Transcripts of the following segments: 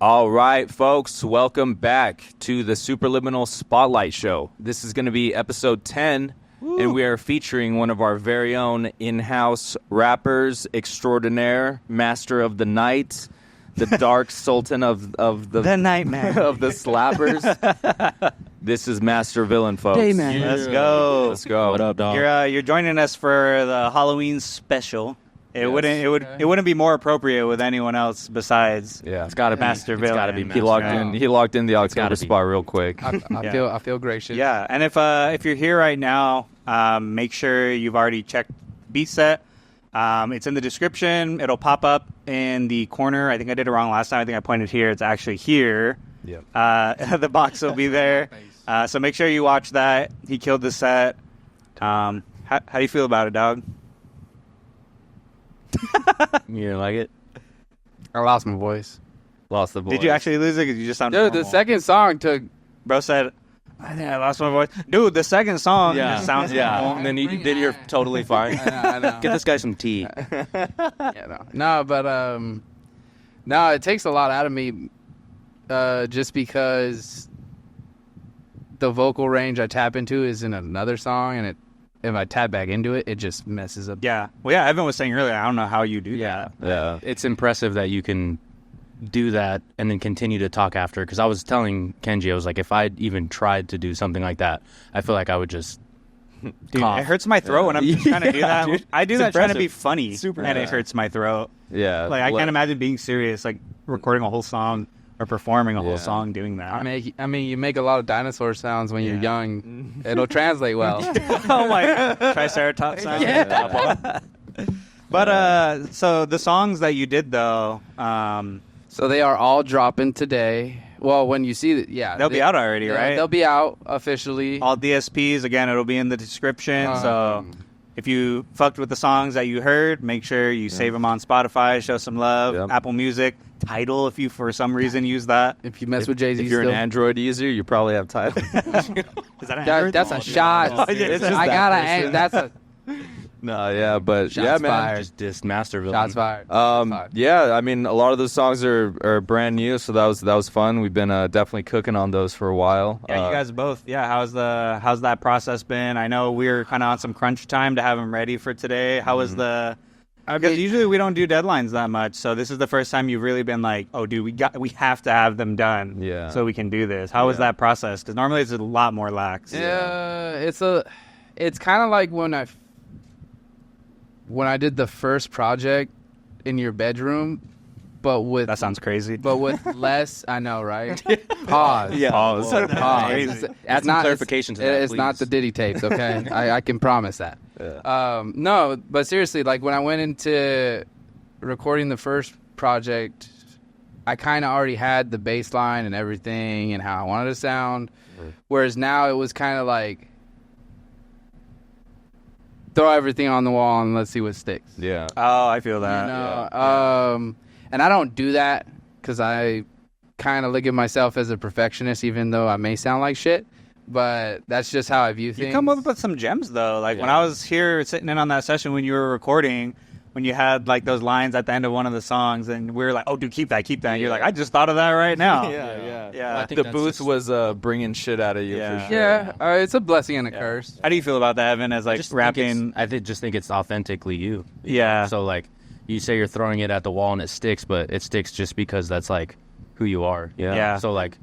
All right, folks, welcome back to the Supraliminal Spotlight Show. This is going to be episode 10, and we are featuring one of our very own in-house rappers extraordinaire, master of the night, the dark sultan of the nightmare of the slappers. This is Master Villain, folks. Hey, man. Yeah. Let's go. Let's go. What up, dog? You're joining us for the Halloween special. It wouldn't be more appropriate with anyone else besides Yeah, It's got to be Master Villain. It's got to be he locked Master. in. He locked in the October gotta be. spot real quick. I feel gracious. Yeah, and if you're here right now, make sure you've already checked Beat Set. It's in the description. It'll pop up in the corner. I think I did it wrong last time. I think I pointed here. It's actually here. Yep. The box will be there. So make sure you watch that. He killed the set. How do you feel about it, dog? You didn't like it? I lost my voice. Lost the voice. Did you actually lose it? Because you just sound Dude, normal. the second song took... Bro said, I think I lost my voice. Dude, the second song Yeah. just sounds Yeah. normal. And then you're totally fine. I know. Get this guy some tea. No, but no, it takes a lot out of me just because the vocal range I tap into is in another song, and if I tap back into it, it just messes up. Yeah. Well, yeah, Evan was saying earlier, I don't know how you do that. Yeah. It's impressive that you can do that and then continue to talk after. Because I was telling Kenji, I was like, if I'd even tried to do something like that, I feel like I would just Dude, cough. it hurts my throat when I'm just trying to do that. dude. I do It's that trying to be impressive. funny, Super and it impressive. hurts my throat. Yeah. Like, I can't imagine being serious, like recording a whole song or performing a whole Yeah. song doing that. I mean, you make a lot of dinosaur sounds when you're young. It'll translate well. Oh my Triceratops sound. Yeah. But so the songs that you did though, So they are all dropping today. Well, when you see it, they'll be out already, right? They'll be out officially. All DSPs, again, it'll be in the description. So Um, if you fucked with the songs that you heard, make sure you save them on Spotify, show some love. Yep. Apple Music, Tidal, if you for some reason use that. If you mess with Jay-Z, If you're still. an Android user, you probably have Tidal. Is that an That- Android? that's a shot. Oh, yeah, it's just I that gotta. person. That's a No, yeah, but Shots yeah, man. fired. just diss Master Villain. shots fired. Shots fired. Yeah, I mean, a lot of those songs are brand new, so that was fun. We've been definitely cooking on those for a while. Yeah, you guys both. Yeah, how's that process been? I know we're kind of on some crunch time to have them ready for today. How was the? Because usually we don't do deadlines that much, so this is the first time you've really been like, oh, dude, we have to have them done, Yeah. so we can do this. How was that process? Because normally it's a lot more lax. Yeah, it's kind of like when I did the first project in your bedroom, but with That sounds crazy. but with less. I know, right? Pause. Yeah. Pause. Pause. Crazy. Add some clarification to that, It's not please. the Diddy tapes, okay? I can promise that. Yeah. No, but seriously, like when I went into recording the first project, I kind of already had the bass line and everything and how I wanted to sound. Whereas now it was kind of like throw everything on the wall and let's see what sticks. Yeah. Oh, I feel that. You know? And I don't do that because I kind of look at myself as a perfectionist, even though I may sound like shit. But that's just how I view things. You come up with some gems though. Like when I was here sitting in on that session when you were recording, when you had like those lines at the end of one of the songs, and we were like, "Oh, dude, keep that." And you're like, "I just thought of that right now." Yeah. Yeah. I think The that's booth just- was bringing shit out of you Yeah. for sure. Yeah, it's a blessing and a curse. How do you feel about that, Evan? As like Just rapping? just think it's authentically you. Yeah. So like, you say you're throwing it at the wall and it sticks, but it sticks just because that's like who you are. Yeah. So like,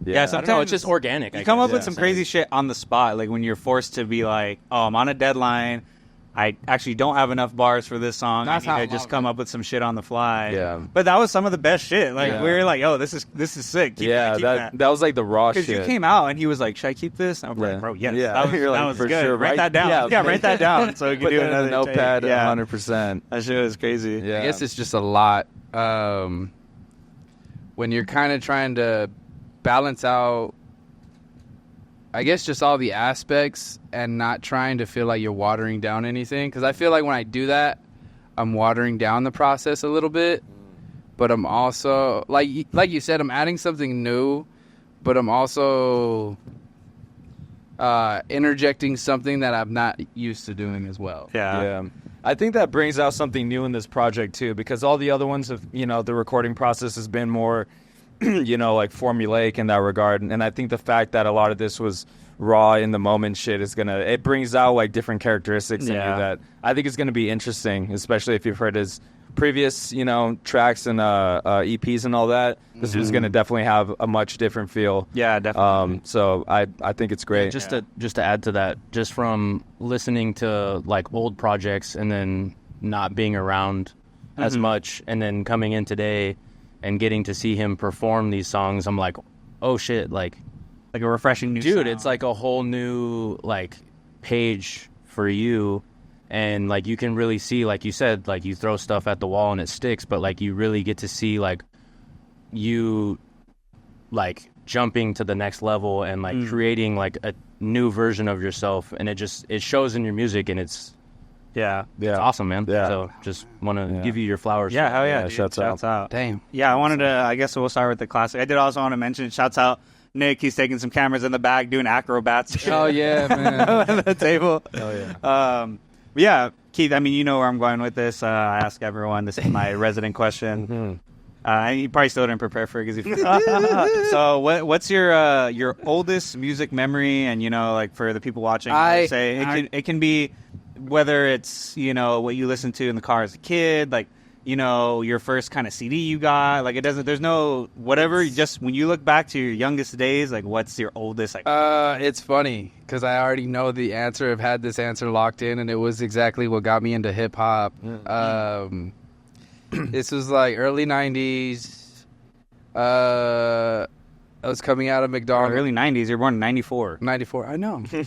Yeah, I don't know, sometimes it's just organic. You I come guess. up with some crazy shit on the spot, like when you're forced to be like, "Oh, I'm on a deadline. I actually don't have enough bars for this song. That's I how need I to just love come it. up with some shit on the fly." Yeah. But that was some of the best shit. Like Yeah. we were like, "Yo, this is sick." Keep Yeah, that. that was like the raw shit. Because you came out and he was like, "Should I keep this?" And I'm Yeah. like, "Bro, yes." Yeah. That was, You're like, that was for good. sure, Write right? that down. Yeah. Yeah, write that down so we can Put do that in another a notepad, take. Yeah. 100%. That shit was crazy. Yeah. I guess it's just a lot when you're kind of trying to balance out, I guess, just all the aspects and not trying to feel like you're watering down anything. Because I feel like when I do that, I'm watering down the process a little bit. But I'm also, like you said, I'm adding something new, but I'm also interjecting something that I'm not used to doing as well. Yeah. Yeah. I think that brings out something new in this project too, because all the other ones have, the recording process has been more, like formulaic in that regard. And I think the fact that a lot of this was raw in the moment shit it brings out like different characteristics in you that I think is going to be interesting, especially if you've heard his previous, tracks and EPs and all that. This is going to definitely have a much different feel. Yeah, definitely. So I think it's great. Just to add to that, just from listening to like old projects and then not being around as much, and then coming in today and getting to see him perform these songs, I'm like, oh shit, like a refreshing new dude, sound. it's like a whole new like page for you. And like you can really see, like you said, like you throw stuff at the wall and it sticks, but like you really get to see like you like jumping to the next level and like creating like a new version of yourself, and it shows in your music, and it's awesome, man. So just want to give you your flowers. Yeah, hell yeah, dude. Shouts out. Damn. Yeah, I wanted to, I guess we'll start with the classic. I did also want to mention, shouts out Nick. He's taking some cameras in the back doing acrobats. Oh yeah, man. On the table. Oh yeah. Yeah, Keith, I mean, you know where I'm going with this. I ask everyone. This is my resident question. You probably still didn't prepare for it. So what's your oldest music memory? And, like for the people watching, it can be whether it's, what you listened to in the car as a kid, like, your first kind of CD you got. Like there's no whatever. Just when you look back to your youngest days, like what's your oldest? Like, it's funny because I already know the answer. I've had this answer locked in, and it was exactly what got me into hip hop. This was like early '90s. I was coming out of McDonald's. Early '90s. You're born in '94. '94. I know. Late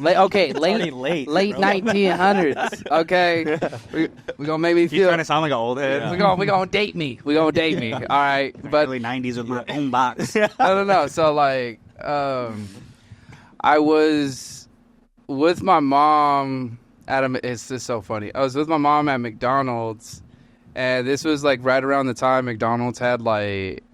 1900s. Okay, we gonna make me You're feel. trying to sound like an old head. We gonna date me. We gonna date me. All right, but Early '90s with my own box. no. So like, I was with my mom at it's just so funny. I was with my mom at McDonald's, and this was like right around the time McDonald's had like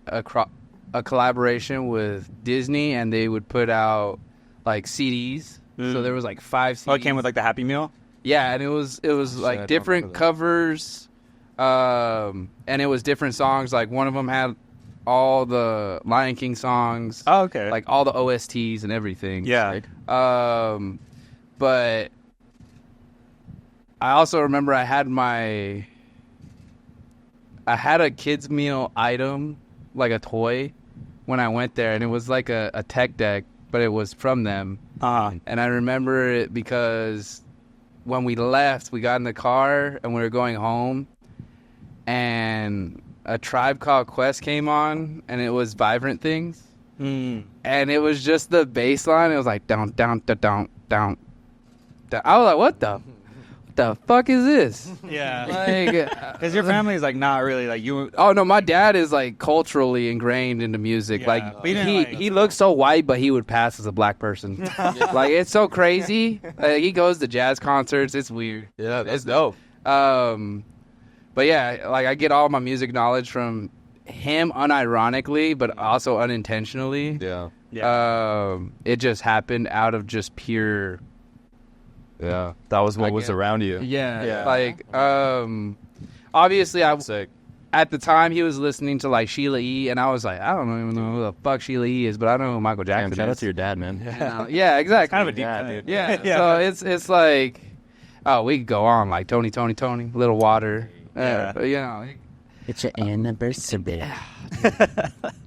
a collaboration with Disney, and they would put out like CDs. So there was like 5 CDs. Oh, it came with like the Happy Meal? Yeah, and it was like different covers, and it was different songs. Like one of them had all the Lion King songs. Oh, okay. Like all the OSTs and everything. Yeah. But I also remember I had a kids meal item, like a toy, when I went there, and it was like a tech deck, but it was from them. And I remember it because when we left, we got in the car and we were going home, and A Tribe Called Quest came on, and it was Vibrant Things. And it was just the bass line. It was like down, down, down, down, down. I was like, what the fuck is this? Yeah. Like, because your family is like not really like you. Oh no, my dad is like culturally ingrained into music. Yeah. Like But he didn't, he looks so white, but he would pass as a black person. Like it's so crazy. He goes to jazz concerts. It's weird. Yeah, that's dope. But yeah, like I get all my music knowledge from him unironically, but also unintentionally. Yeah. It just happened out of just pure. Yeah. That was what was around you. Yeah. Like, obviously, Sick. at the time he was listening to like Sheila E., and I was like, I don't even know who the fuck Sheila E. is, but I know who Michael Jackson Damn, shout out is. to your dad, man. Yeah, exactly. kind of a deep Yeah, cut. dude. Yeah. So it's like, oh, we could go on like Tony, Little Water. Yeah. It's your anniversary.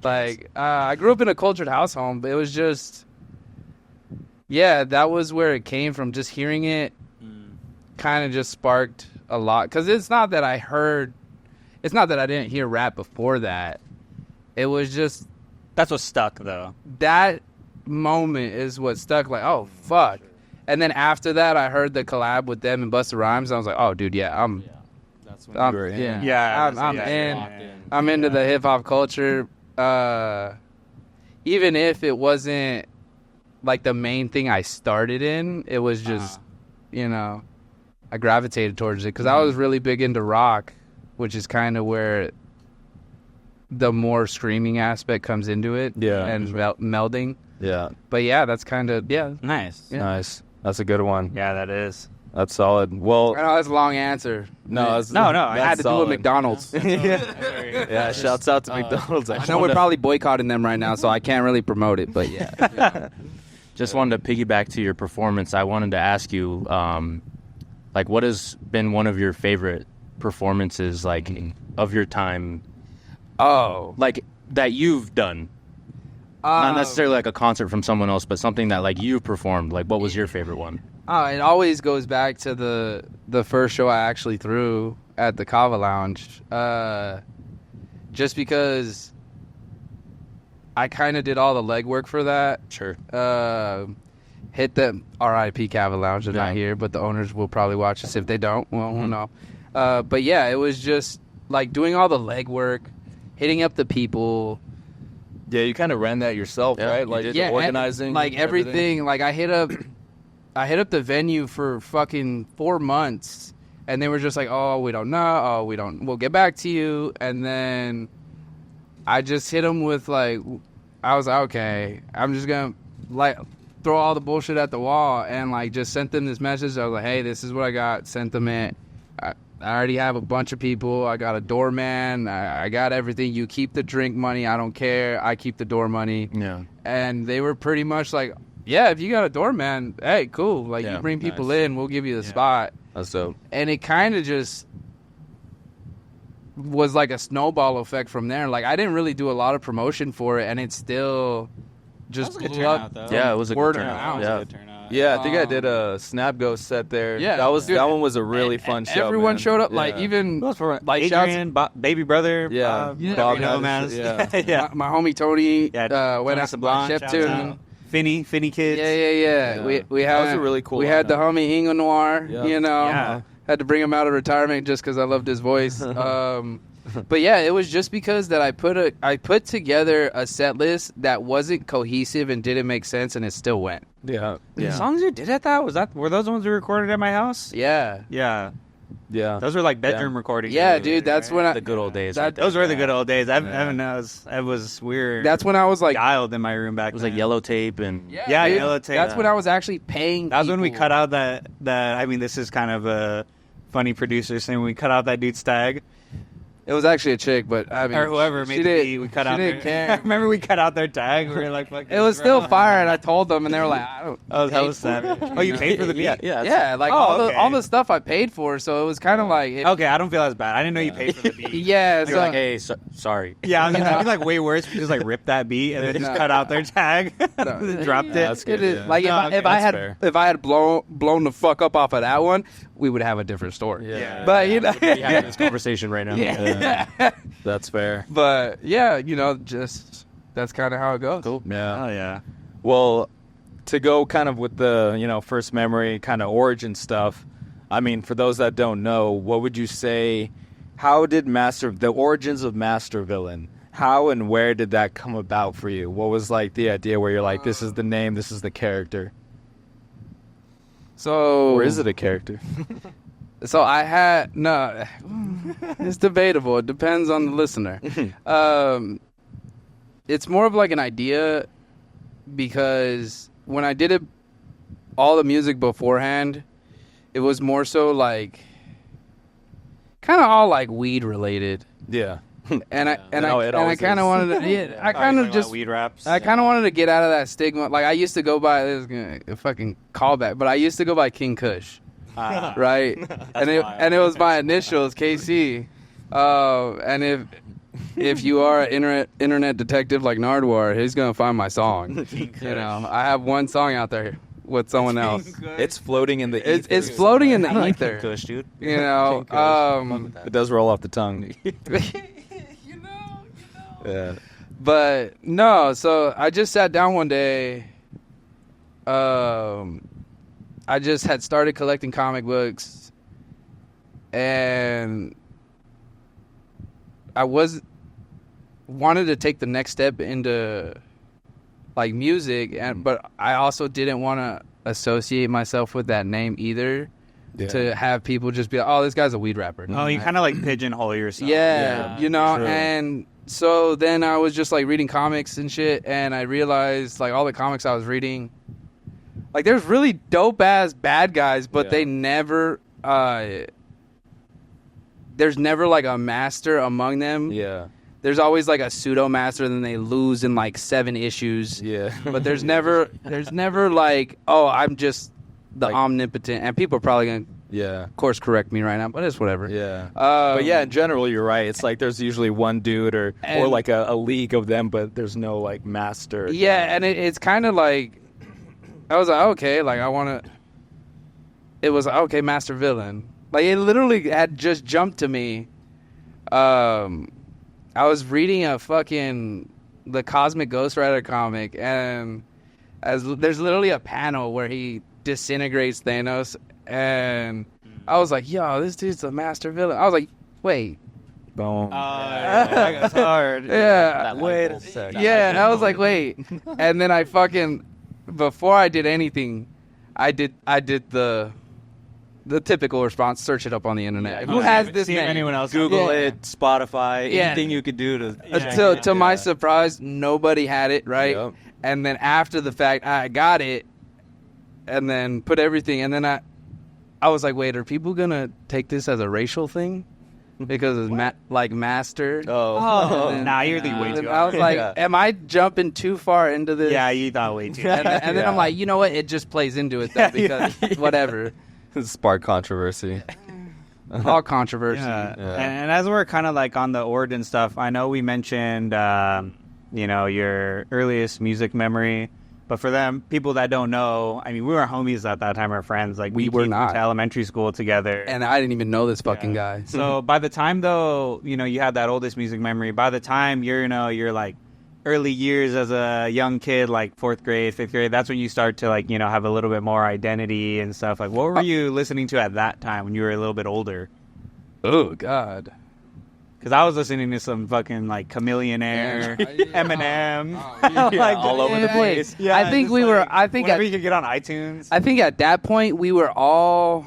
Like I grew up in a cultured household, but it was just, that was where it came from. Just hearing it kind of just sparked a lot, because it's not that I didn't hear rap before that. It was just That's what stuck though. that moment is what stuck. Like, oh fuck. And then after that, I heard the collab with them and Busta Rhymes. And I was like, oh dude, That's when you were in. I'm into the hip hop culture. Even if it wasn't like the main thing I started in, it was just, I gravitated towards it because I was really big into rock, which is kind of where the more screaming aspect comes into it. Yeah. And melding. Yeah. But yeah, that's kind of, Nice. Nice. That's a good one. Yeah, that is. That's solid. Well, I know that's a long answer. no, it's, No, I had to do it at McDonald's. Yeah, shouts out to McDonald's. I know we're probably boycotting them right now, so I can't really promote it, but yeah. Just wanted to piggyback to your performance. I wanted to ask you, like, what has been one of your favorite performances, like, of your time, Oh. like, that you've done? Not necessarily like a concert from someone else, but something that, like, you've performed. Like, what was your favorite one? It always goes back to the first show I actually threw at the Kava Lounge. Just because I kind of did all the legwork for that. Sure. Hit the RIP Kava Lounge. They're Yeah. not here, but the owners will probably watch this. If they don't, well, we'll know. But yeah, it was just like doing all the legwork, hitting up the people. Yeah, you kind of ran that yourself, Yeah, right? you Like did. Yeah, organizing, like everything. Like I hit up the venue for fucking 4 months, and they were just like, "Oh, we don't know. Oh, we don't. We'll get back to you." And then I just hit them with like, I was like, "Okay, I'm just gonna like throw all the bullshit at the wall," and like just sent them this message. I was like, "Hey, this is what I got." Sent them it. I already have a bunch of people. I got a doorman. I got everything. You keep the drink money. I don't care. I keep the door money. Yeah. And they were pretty much like, yeah, if you got a doorman, hey, cool. Like, Yeah, you bring people nice. in, we'll give you the spot. That's dope. And it kind of just was like a snowball effect from there. Like, I didn't really do a lot of promotion for it, and it still just That was a good blew up. turnout, though. Yeah, it was a Word good of turnout. mouth. Yeah. Good turnout. Yeah, I think I did a Snap Ghost set there. Yeah, that was dude, that one was a really fun show. Everyone man. showed up. Yeah. Like, even Who else for like Adrian, baby brother. Yeah, Bob, Yeah. Bob you know him had as. his- yeah. yeah. my homie Tony went Vanessa out Blanc, chef shouts tune. out. Finny kids. Yeah. Yeah. We That had was a really cool We had the lineup. homie Ingo Noir. Yeah. You know, Yeah. had to bring him out of retirement just because I loved his voice. But yeah, it was just because that I put together a set list that wasn't cohesive and didn't make sense, and it still went. Yeah, The songs you did at that were those ones we recorded at my house? Yeah, Yeah, yeah. those were like bedroom recordings. yeah, really, dude. That's right? when I. The good old days. That- right there. Those were the good old days. Evan knows. It was weird. That's when I was like, dialed in my room back. It was like then. yellow tape and Yeah, dude, yellow tape. That's when I was actually paying. That was when we people. cut out that. I mean, this is kind of a funny producer thing. When we cut out that dude's tag, It was actually a chick, but I mean, or whoever she made the didn't- beat, we cut she out. didn't their, care. Remember, we cut out their tag. We were like, fucking, It was still fire, and I told them, and they were like, "I don't." Oh, that pay was for it. savage. Oh, you paid for the beat? Yeah, like Oh, all okay. the stuff I paid for, so it was kind of like, Okay, I don't feel as bad. I didn't know you paid for the beat. yeah. you're So like, hey, sorry. Yeah, I mean, that'd be like way worse if you just like ripped that beat and then just No. cut out their tag, dropped it. That's good. it is Yeah. like No, okay, if I that's had fair. if I had blown the fuck up off of that one, we would have a different story. Yeah. But you know, We having this conversation right now. yeah. That's fair. But yeah, you know, just that's kind of how it goes. Cool. Yeah. Oh yeah. Well, to go kind of with the, first memory kind of origin stuff, I mean, for those that don't know, what would you say, how did the origins of Master Villain, how and where did that come about for you? What was like the idea where you're like, this is the name, this is the character? So Or is it a character? So I had no. It's debatable. It depends on the listener. It's more of like an idea because when I did it, all the music beforehand, it was more so like kind of all like weed related, Yeah. and I it always kind of is. wanted to. Yeah, I kind of just. weed raps. I kind of wanted to get out of that stigma. Like I used to go by this is a fucking callback, but I used to go by King Kush. Right, and it was my initials, KC. And if you are an internet detective like Nardwar, he's gonna find my song. You know, I have one song out there with someone else. It's floating in the ether. It's floating in the ether. Kush, dude. You know, It does roll off the tongue. Yeah. but no. So I just sat down one day. I just had started collecting comic books, and I wanted to take the next step into like music, but I also didn't want to associate myself with that name either. Yeah. To have people just be like, "Oh, this guy's a weed rapper." Oh, you kind of like pigeonhole yourself. Yeah, you know, true. and so then I was just like reading comics and shit, and I realized like all the comics I was reading Like, there's really dope-ass bad guys, but Yeah. they never... there's never, like, a master among them. Yeah. There's always, like, a pseudo-master, then they lose in, like, 7 issues. Yeah. But there's never, like, oh, I'm just the Like- omnipotent. And people are probably going to, Yeah. course correct me right now, but it's whatever. Yeah. Um, But yeah, in general, you're right. It's like there's usually one dude or And- like a league of them, but there's no like master. Yeah, and it's kind of like, I was like, okay, like I want to. It was okay, master villain. Like it literally had just jumped to me. I was reading the Cosmic Ghost Rider comic, and there's literally a panel where he disintegrates Thanos, and I was like, yo, this dude's a master villain. I was like, wait. Boom. It's hard. Yeah. Wait a second. Yeah, and I was like, wait. And then I before I did anything, I did the typical response, search it up on the internet. Who has this See if name? anyone else Google Yeah. it, Spotify, Yeah. anything you could do to. To my surprise, nobody had it, right? Yep. And then after the fact, I got it, and then put everything, and then I was like, wait, are people gonna take this as a racial thing? Because it's like master. Oh. And then- Nah, you're the way and too then I was like, Yeah. am I jumping too far into this? Yeah, you thought way too. And then I'm Yeah. like, you know what? It just plays into it, though, because whatever. Spark controversy. All controversy. Yeah. Yeah. And as we're kind of like on the origin stuff, I know we mentioned, your earliest music memory. But for them, people that don't know, I mean, we were homies at that time, our friends. Like We were came not. to elementary school together. And I didn't even know this fucking guy. So by the time though, you had that oldest music memory. By the time you're like early years as a young kid, like 4th grade, 5th grade, that's when you start to like, have a little bit more identity and stuff. Like, what were you listening to at that time when you were a little bit older? Oh, God. Because I was listening to some fucking like Chameleon Air, Eminem, Yeah, all over the place. Yeah, I think just, we were. like, I think. whenever you could get on iTunes. I think at that point we were all.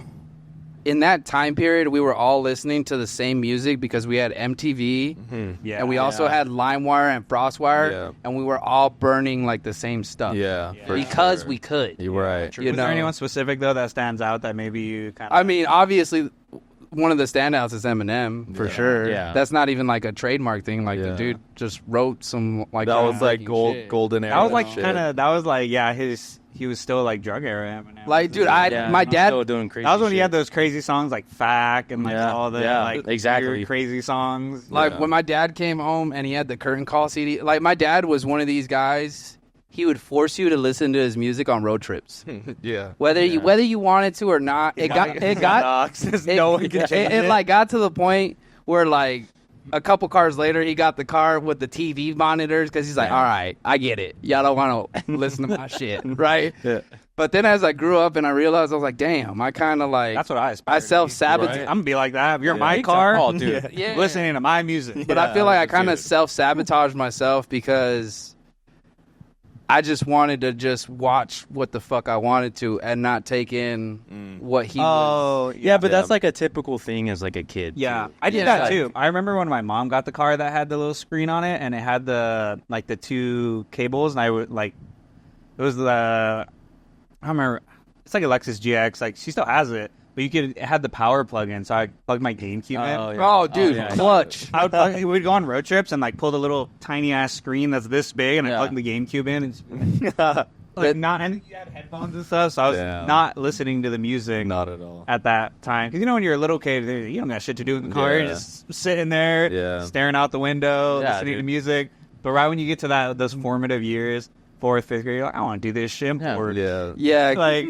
In that time period, we were all listening to the same music because we had MTV, Yeah, and we also had LimeWire and FrostWire, Yeah. and we were all burning like the same stuff. Yeah. For because sure. we could. You're right. You Was know. there anyone specific though that stands out that maybe you kind of? I mean, obviously, one of the standouts is Eminem for sure. Yeah. That's not even like a trademark thing. Like Yeah. the dude just wrote some like That was like groundbreaking shit. golden era. that was like shit. kind of he was still like drug era Eminem. Like, dude, Yeah, my I'm dad. still doing crazy. that was when he shit. had those crazy songs like "Fack" and like Yeah, all the yeah, like exactly. weird crazy songs. Like Yeah. when my dad came home and he had the Curtain Call CD. Like my dad was one of these guys. He would force you to listen to his music on road trips, Yeah. whether you wanted to or not. It got no one can change it like got to the point where like a couple cars later he got the car with the TV monitors because he's like, all right, I get it. Y'all don't want to listen to my shit, right? Yeah. But then as I grew up and I realized, I was like, damn, I kind of like That's what I aspire. I self-sabotage. Right. I'm gonna be like that. If you're in my Yeah. car, Oh, dude. Yeah. listening to my music. But I feel like I kind of dude. self-sabotaged myself because I just wanted to just watch what the fuck I wanted to and not take in what he was. Oh, Yeah, but Yeah. that's like a typical thing as like a kid. yeah. too. I did Yeah, that like- too. I remember when my mom got the car that had the little screen on it, and it had the 2 cables, and I would like it was the I don't remember. It's like a Lexus GX. Like she still has it, but it had the power plug in, so I plugged my GameCube in. Oh, yeah. Oh, dude, yeah. clutch. We'd go on road trips and like pull the little tiny ass screen that's this big, and I Yeah. plug the GameCube in. And and you had headphones and stuff, so I was Damn. not listening to the music Not at all. at that time. Because when you're a little kid, you don't got shit to do in the car. You're Yeah. just sitting there, Yeah. staring out the window, Yeah, listening to dude. music. But right when you get to those formative years, 4th, 5th grade, you're like, I want to do this shit. I'm Yeah. bored. Yeah. Yeah, Like,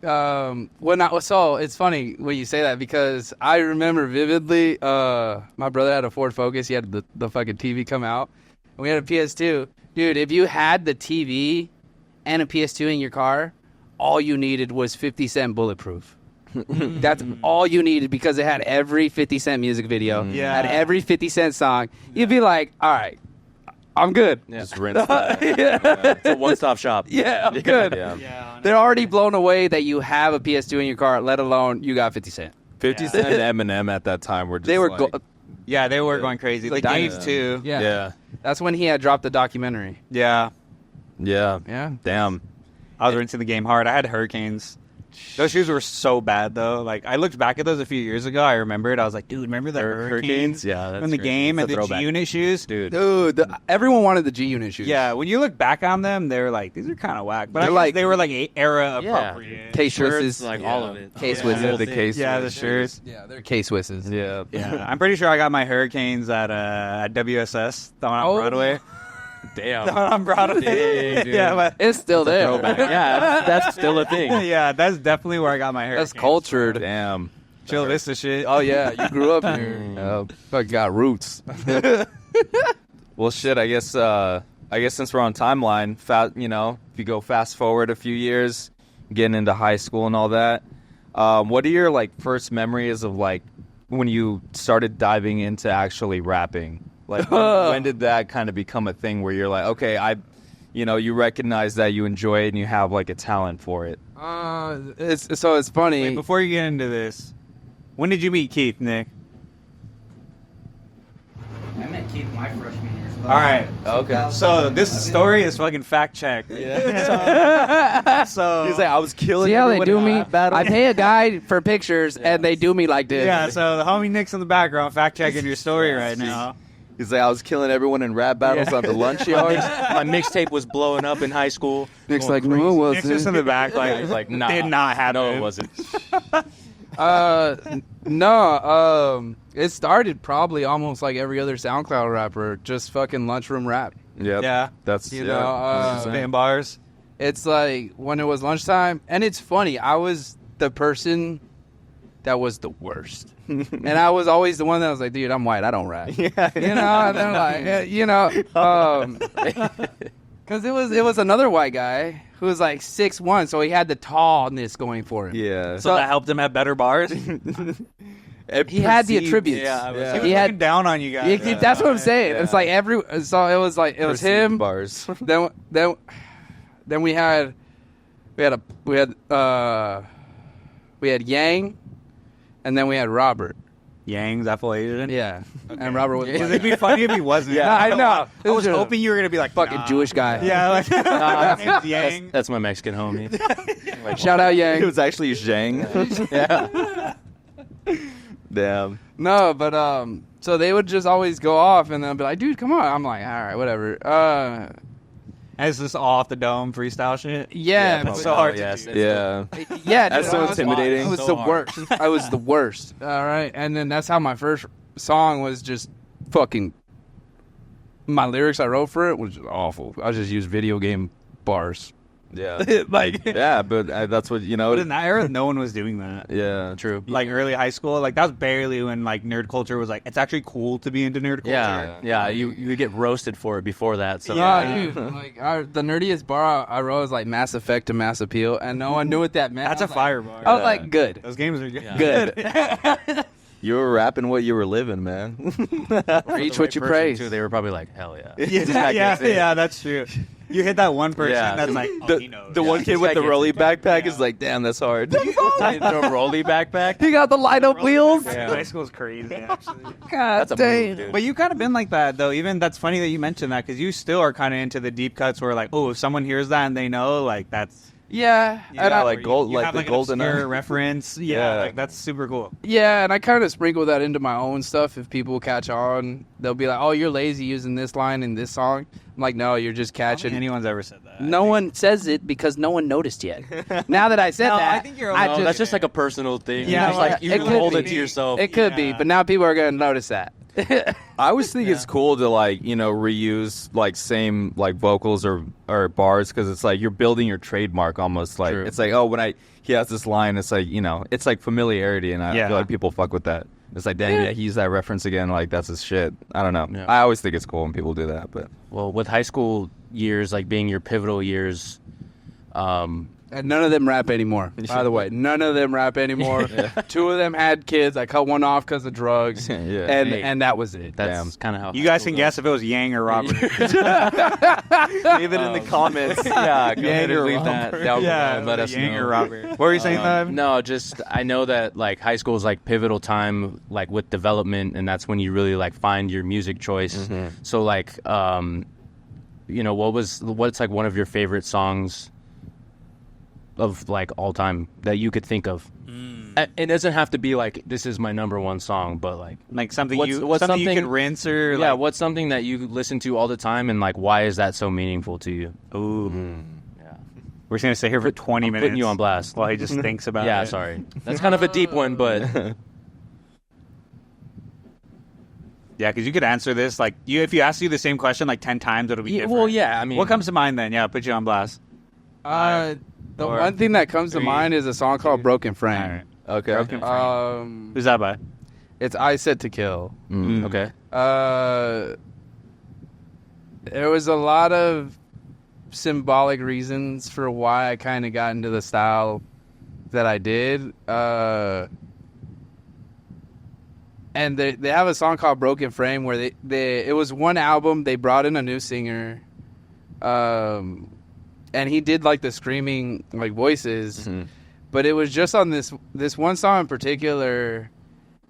so it's funny when you say that because I remember vividly. My brother had a Ford Focus. He had the fucking TV come out, and we had a PS2. Dude, if you had the TV and a PS2 in your car, all you needed was 50 Cent Bulletproof. That's all you needed because it had every 50 Cent music video. Yeah. Had every 50 Cent song. You'd be like, all right, I'm good. Yeah. Just rinse that. It's a one-stop shop. Yeah, I'm good. Yeah. They're already blown away that you have a PS2 in your car, let alone you got 50 Cent. 50 Cent and Eminem at that time were just They were like, yeah, they were going crazy. Like The dying. Games, too. Yeah. That's when he had dropped the documentary. Yeah. Yeah. Yeah. Damn. I was rinsing the game hard. I had Hurricanes. Those shoes were so bad, though. Like, I looked back at those a few years ago. I remembered. I was like, dude, remember the Hurricanes? Yeah, that's in the crazy. game and It's a the throwback. G-Unit shoes? Dude. Everyone wanted the G-Unit shoes. Yeah, when you look back on them, they're like, these are kind of whack. But They're I like- they were like era appropriate. K-Swisses. Like all of it. K-Swisses. Yeah, the case. Yeah, the shirts. Yeah, they're K-Swisses. Yeah. Yeah, I'm pretty sure I got my Hurricanes at WSS, the one on Broadway. Damn. The one on Broadway. Dang, dude. Yeah, but It's still there. Yeah, that's still a thing. yeah, that's definitely where I got my Hurricanes. That's cultured. Damn. Chula Vista shit. Oh, yeah. You grew up here. Fuck, got roots. Well, shit. I guess since we're on timeline, if you go fast forward a few years, getting into high school and all that, what are your like first memories of like when you started diving into actually rapping? Like, when did that kind of become a thing where you're like, okay, you recognize that you enjoy it and you have like a talent for it? It's funny. Wait, before you get into this, when did you meet Keith, Nick? I met Keith my freshman year. All right. Okay. So this story is fucking fact checked. Yeah. so He's like, I was killing. See how they everyone do in me? rap battle. I pay a guy for pictures, and they do me like this. yeah. So the homie Nick's in the background fact checking your story right now. He's like, I was killing everyone in rap battles on the lunch yard. My mixtape was blowing up in high school. Nick's Going like, crazy. no, well, Nick's just in the back, like, He's like, nah. did not happen. No, it wasn't. No, it started probably almost like every other SoundCloud rapper, just fucking lunchroom rap. Yep. Yeah. That's You know, Spitting bars. It's like when it was lunchtime, and it's funny, I was the person that was the worst. And I was always the one that was like, dude, I'm white, I don't rap. Yeah. You know, and then because it was another white guy who was like 6'1", so he had the tallness going for him. Yeah. So that helped him have better bars. He had the attributes. Yeah, Yeah. he was He had- looking down on you guys. That's what I'm saying. Yeah. It's like so it was like it was him. Bars. Then we had Yang, and then we had Robert. Yang's affiliated. Yeah, and Robert was Because it'd be funny if he wasn't. Yeah, I know. I was hoping you were gonna be like fucking nah. Jewish guy. Yeah, like his name's Yang. That's my Mexican homie. Shout out It Yang. was actually Zhang. Yeah. Damn. No, but so they would just always go off, and then be like, dude, come on. I'm like, all right, whatever. And it's just off the dome freestyle shit. Yeah, That's but- so hard yes. to do. Yeah. yeah, That's dude, so I was- intimidating. I was So the hard. worst. I was the worst. All right, and then that's how my first song was just fucking. My lyrics I wrote for it was just awful. I just used video game bars. Yeah. Like, Yeah, but that's what But in that era, no one was doing that. Yeah. True. Like early high school, like that was barely when like nerd culture was like it's actually cool to be into nerd culture. Yeah. You would get roasted for it before that. So yeah, dude, like the nerdiest bar I wrote was like Mass Effect to Mass Appeal, and no one knew what that meant. That's I a was fire bar. Like, I was like, good, Those games are good. Yeah. good. You were rapping what you were living, man. Preach what you praise. Too, they were probably like, hell yeah. Yeah, that's true. You hit that one person Yeah. that's like, oh, he knows. The one kid with the rolly backpack is like, damn, that's hard. The rolly backpack. He got the light up wheels. High school's crazy, actually. God That's a dang. move, dude. But you kind of been like that, though. Even that's funny that you mentioned that because you still are kind of into the deep cuts where, like, oh, if someone hears that and they know, like, that's. Yeah, Yeah, and I, like gold, you like have, the like, golden. an obscure reference. Yeah, Yeah. like, that's super cool. yeah, and I kind of sprinkle that into my own stuff. If people catch on, they'll be like, "Oh, you're lazy using this line in this song." I'm like, "No, you're just I don't think catching." anyone's ever said that. No one says it because no one noticed yet. Now that I said No, that, I think you're No, okay. that's just like a personal thing. Yeah, Just like you it can could hold be. it to yourself. it could be, Yeah. but now people are going to notice that. I always think it's cool to like reuse like same like vocals or bars because it's like you're building your trademark almost. Like True. it's like, oh, when he has this line, it's like it's like familiarity, and I Yeah. feel like people fuck with that. It's like, dang, yeah, he used that reference again. Like that's his shit. I don't know. Yeah. I always think it's cool when people do that, but Well, with high school years like being your pivotal years, And none of them rap anymore. By the way, none of them rap anymore. Two of them had kids. I cut one off because of drugs, Yeah. and Hey. and that was it. that's kind of how You guys can guess if it was Yang or Robert. leave it in the comments. Yeah, go ahead and or leave that down below and let us Yang know. or Robert. What were you saying, Lev? No, just I know that like high school is like pivotal time, like with development, and that's when you really like find your music choice. So like, what's like one of your favorite songs of like all time that you could think of. It doesn't have to be like this is my number one song, but like something what's something you something- could rinse or yeah, like, what's something that you listen to all the time and like why is that so meaningful to you? ooh. Yeah, We're just gonna stay here for 20 I'm minutes. putting you on blast. While he just thinks about it. Yeah, sorry, that's kind of a deep one, but Yeah, because you could answer this like if you ask you the same question like 10 times, it'll be different. well, yeah, I mean, What comes to mind then? Yeah, I'll put you on blast. The Or one thing that comes to 3, mind is a song called "Broken All Frame." right. Okay. Broken Frame. Who's that by? It's "I Set to Kill." okay. There was a lot of symbolic reasons for why I kind of got into the style that I did. And they have a song called "Broken Frame" where it was one album. They brought in a new singer, and he did like the screaming like voices. Mm-hmm. But it was just on this one song in particular.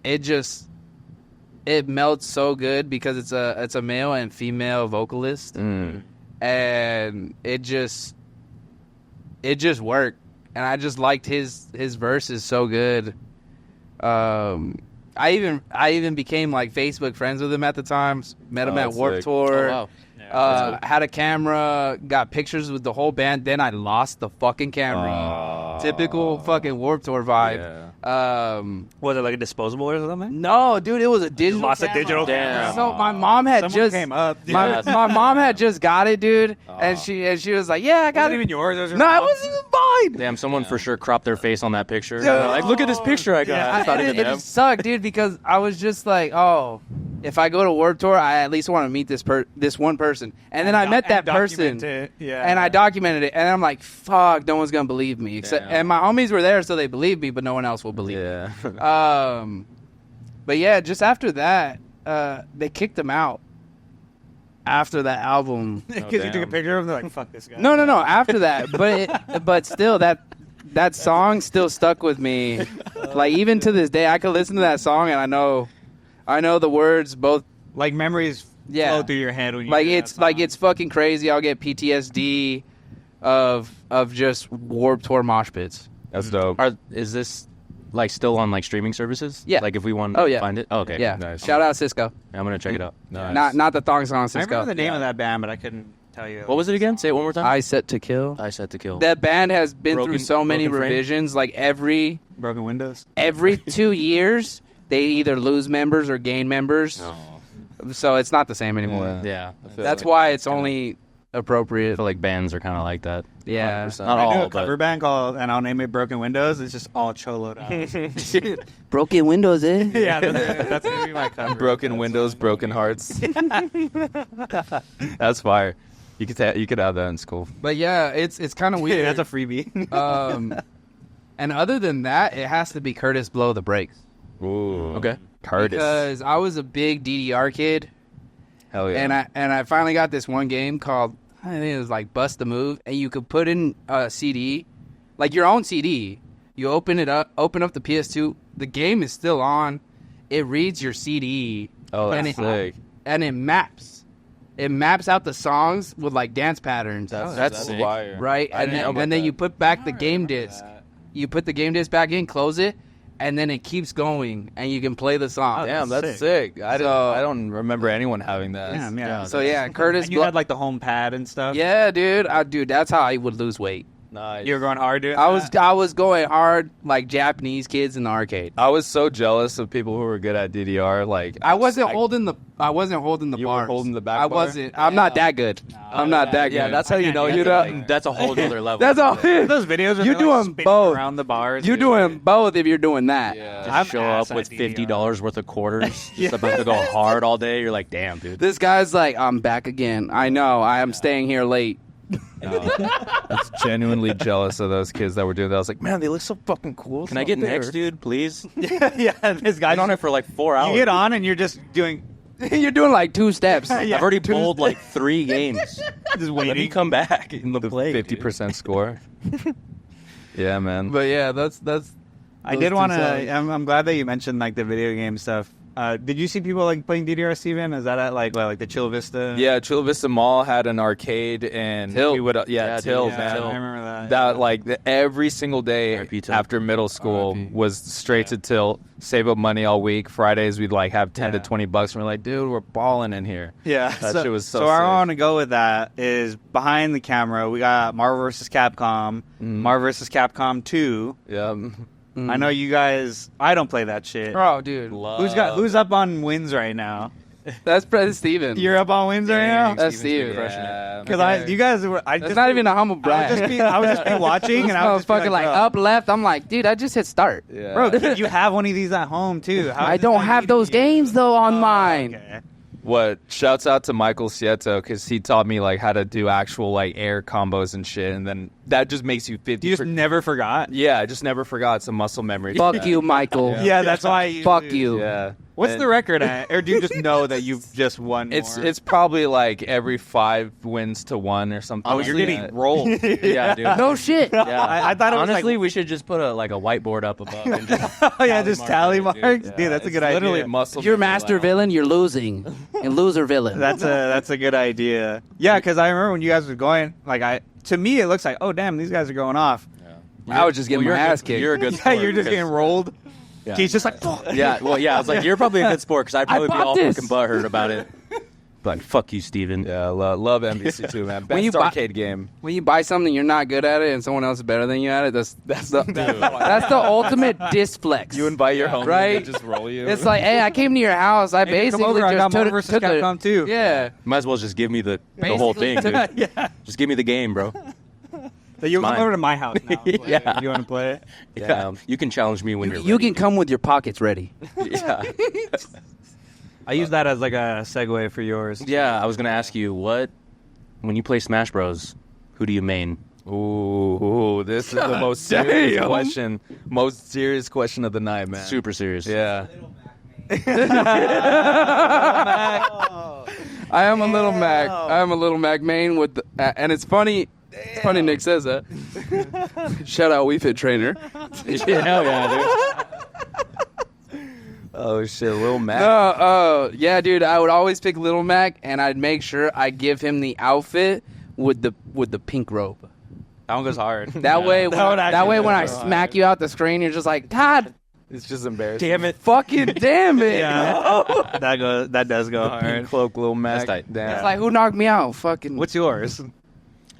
It melts so good because it's a male and female vocalist, and it just worked. And I just liked his verses so good. I even became like Facebook friends with him at the time. Met him at that's Warped sick. Tour. Oh, wow. Had a camera, got pictures with the whole band. Then I lost the fucking camera. Typical fucking Warped Tour vibe. Was it like a disposable or something? No, dude, it was a digital. Lost a camera. digital camera. So my mom had Someone just came up. my mom had just got it, dude, and she was like, "Yeah, I got Wasn't it." even yours. It was your No, it mom's? wasn't even mine. Damn, someone for sure cropped their face on that picture. Yeah. Like, look at this picture I got. Yeah. It's not And even them. it sucked, dude, because I was just like, oh, if I go to Warped Tour, I at least want to meet this one person. And then I met that person, and I documented it, and I'm like, fuck, no one's gonna believe me. And my homies were there, so they believed me, but no one else will believe me. Yeah. But yeah, just after that, they kicked him out. After that album, Because you took a picture of him, they're like, fuck this guy. no. After that, but still, that song still stuck with me. Like even to this day, I could listen to that song and I know the words both. Like memories flow through your head when you Like hear it's that song. like it's fucking crazy. I'll get PTSD of just Warped Tour mosh pits. That's dope. Is this like still on like streaming services? Yeah. Like if we want Oh, to yeah. find it? Oh, okay. Yeah. Nice. Shout out Cisco. I'm going to check it out. Nice. Not the thong song I Cisco. remember the name of that band, but I couldn't tell you. What was it again? Say it one more time. I Set to Kill. I Set to Kill. That band has been through Broken- so many Broken Frame? revisions. Like every Broken Windows? 2 years, they either lose members or gain members. So it's not the same anymore. Yeah. That's why it's only I appropriate. feel like bands are kind of like that. Yeah. 100%. I Not knew all, a cover but band called, and I'll name it Broken Windows. It's just all choloed out. Broken windows, eh? Yeah, that's going to be my cover. Broken windows, broken hearts. That's fire. You could have that in school. But yeah, it's kind of weird. Yeah, that's a freebie. And other than that, it has to be Curtis Blow the Brakes. Ooh. okay. Curtis. Because I was a big DDR kid, Hell yeah. and I finally got this one game called, I think it was like Bust a Move, and you could put in a CD, like your own CD. You open up the PS2, the game is still on. It reads your CD. Oh, that's and sick. And it maps. It maps out the songs with like dance patterns. That's sick. fire. Right? I didn't know about and then that. you put back the game disc. You put the game disc back in, close it, and then it keeps going, and you can play the song. Damn, That's that's sick. I So- don't remember anyone having that. Damn, yeah. So yeah, Curtis. And you had like the home pad and stuff. yeah, dude, that's how I would lose weight. Nice. You were going hard, dude. I was going hard like Japanese kids in the arcade. I was so jealous of people who were good at DDR. Like I wasn't holding the You were bars. holding the back I bar? wasn't. I'm not that good. I'm not that good. Yeah, that's how you know That's you know. that's a whole other level. That's all. those videos. Where You're they're, like, doing spinning both. around the bars. You're doing both if you're doing that. Yeah. Just show ass up with at DDR. $50 worth of quarters, just about to go hard all day. You're like, damn, dude. This guy's like, I'm back again. I know. I am staying here late. I was genuinely jealous of those kids that were doing that. I was like, man, they look so fucking cool. Can I get next, dude, please? yeah, this guy's Been on it for like 4 hours. You get on and you're just doing. You're doing like 2 steps. I've already bowled like 3 games. Just Let me waiting. come back in the play. 50% score. Yeah, man. But yeah, that's. I those did two want to. songs. I'm glad that you mentioned like the video game stuff. Did you see people like playing DDR, Steven? Is that at like the Chula Vista? Yeah, Chula Vista Mall had an arcade, and Tilt. we would Tilt, Yeah, man. I remember that. That like every single day RIP Tilt. after middle school RIP. was straight to Tilt. Save up money all week. Fridays we'd like have 10 to Yeah. $20, and we're like, dude, we're balling in here. Yeah, That shit was so where I sick. want to go with that is behind the camera. We got Marvel vs. Capcom, Marvel vs. Capcom 2. Yeah. I know you guys. I don't play that shit. Oh, dude. Who's up on wins right now? That's Steven. You're up on wins right now. That's Steven. Yeah. Because you guys were. That's not even a humble brag. I would just be watching, and I would just be Motherfucker, like bro, up, left. I'm like, dude, I just hit start. Yeah. Bro, you have one of these at home too. How I does don't that have need those to be- games, though, on mine. Okay. What? Shouts out to Michael Sieto because he taught me like how to do actual like air combos and shit, and then that just makes you 50. You just never forgot. Yeah, I just never forgot. It's a muscle memory. Fuck you, Michael. Yeah, that's why. You Fuck lose. you. Yeah. What's And the record at? Or do you just know that you've just won more? It's probably like every 5 wins to 1 or something. Oh, like you're that. getting rolled. Yeah, dude. No shit. Yeah, I thought it was honestly, like- we should just put a whiteboard up above. And just Oh, yeah, just tally marks, marks. dude. Dude, that's a It's good literally idea. muscle. If you're memory, master like- villain, you're losing. And loser villain. That's a good idea. Yeah, because I remember when you guys were going, to me it looks like, oh damn, these guys are going off. I was just getting my ass kicked. You're a good Yeah, sport. you're just getting rolled. Yeah. He's just like, fuck. Yeah, well, yeah. I was like, you're probably a good sport because I'd probably be bought all this. fucking butthurt about it. Like, fuck you, Steven. Yeah, love NBC too, man. When you Best buy- arcade game. When you buy something you're not good at it and someone else is better than you at it, that's the ultimate disflex. You invite your homie Right? to just roll you. It's like, hey, I came to your house. I Hey, come basically over, I just got Marvel took, vs. took Capcom 2. Yeah. Might as well just give me the whole thing, dude. Yeah. Just give me the game, bro. So you come mine. over to my house now. Yeah. You want to play? Yeah, you can challenge me when you're You ready. can come with your pockets ready. Yeah. I use that as like a segue for yours. Yeah, I was gonna ask you when you play Smash Bros, who do you main? Ooh, this is the most serious question. Most serious question of the night, man. Super serious. Yeah. I am a little Mac. I am a little Mac main with, and it's funny. It's funny Nick says that. Shout out We Fit Trainer. Hell yeah, dude. Oh shit, Lil Mac. Yeah, dude. I would always pick Little Mac, and I'd make sure I give him the outfit with the pink robe. That one goes hard. That way, That would that way, actually when I go hard. smack you out the screen, you're just like, God, It's just embarrassing. Damn it. fucking damn it. Yeah. That does go Pink hard. cloak, Lil Mac. That's tight. Damn. It's like, who knocked me out? Fucking. What's yours?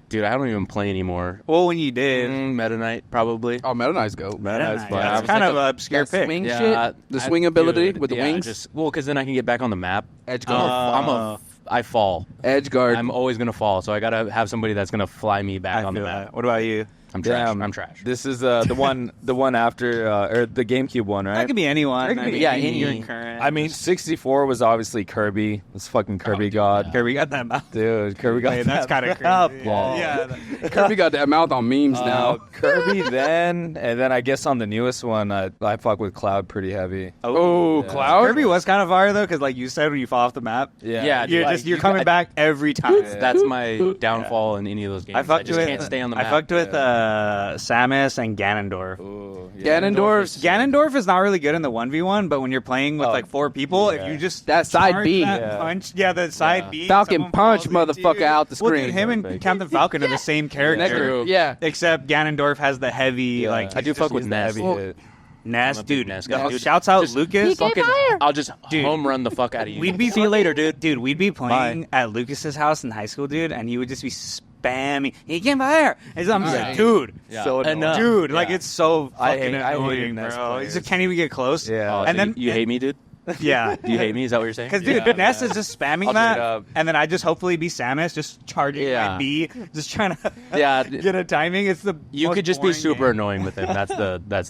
Dude, I don't even play anymore. Well, when you did. Meta Knight, probably. Oh, Meta Knight's go. Man, that's fun. That's was kind like of an obscure That pick. swing Yeah, shit. The swing ability with the yeah, wings. Because then I can get back on the map. Edge guard. I fall. Edge guard. I'm always gonna fall, so I gotta have somebody that's gonna fly me back I on the feel map. that. What about you? I'm trash. Damn. I'm trash. This is the one after or the GameCube one, right? That could be anyone. That could be- I mean, yeah, you're any- current. I mean, 64 was obviously Kirby. It's fucking Kirby God. Kirby got that mouth. Dude, Kirby got Hey, that's that kind of mouth crazy. ball. Yeah. Kirby got that mouth on memes now. Kirby then, and then I guess on the newest one, I fuck with Cloud pretty heavy. Oh, Cloud. Kirby was kind of fire though, because like you said, when you fall off the map, Yeah, you're like, just you're you coming got- back every time. That's my downfall in any of those games. I fucked just with. can't stay on the I map. fucked with Samus and Ganondorf. Ooh, Ganondorf's. Ganondorf is not really good in the 1v1, but when you're playing with Oh, like 4 people, yeah. if you just That side charge B. that Yeah. punch, the side B, Falcon someone punch falls into motherfucker you. out the Well, dude, screen. him and Perfect. Captain Falcon are the same character, Yeah. except Ganondorf has the heavy like. I do fuck with Ness. heavy Well, hit. Ness, I'm a big dude. Ness guy. Dude, Shouts out just- Lucas. Fucking, I'll just Dude. home run the fuck out of you. We'd be See you later, dude. Dude, we'd be playing at Lucas's house in high school, dude, and he would just be spamming. He came by here. And I'm just like, Right. dude, Yeah. So annoying. Enough. dude, like Yeah. it's so I fucking hate annoying, Ness bro. players. He just can't even get close. Yeah. Oh, and so then you hate me, dude? yeah. Do you hate me? Is that what you're saying? Because dude, Ness is just spamming I'll that, trade up. and then I just hopefully be Samus, just charging Yeah. my B, just trying to Yeah. get a timing. It's the You most could just be boring super game. annoying with him. That's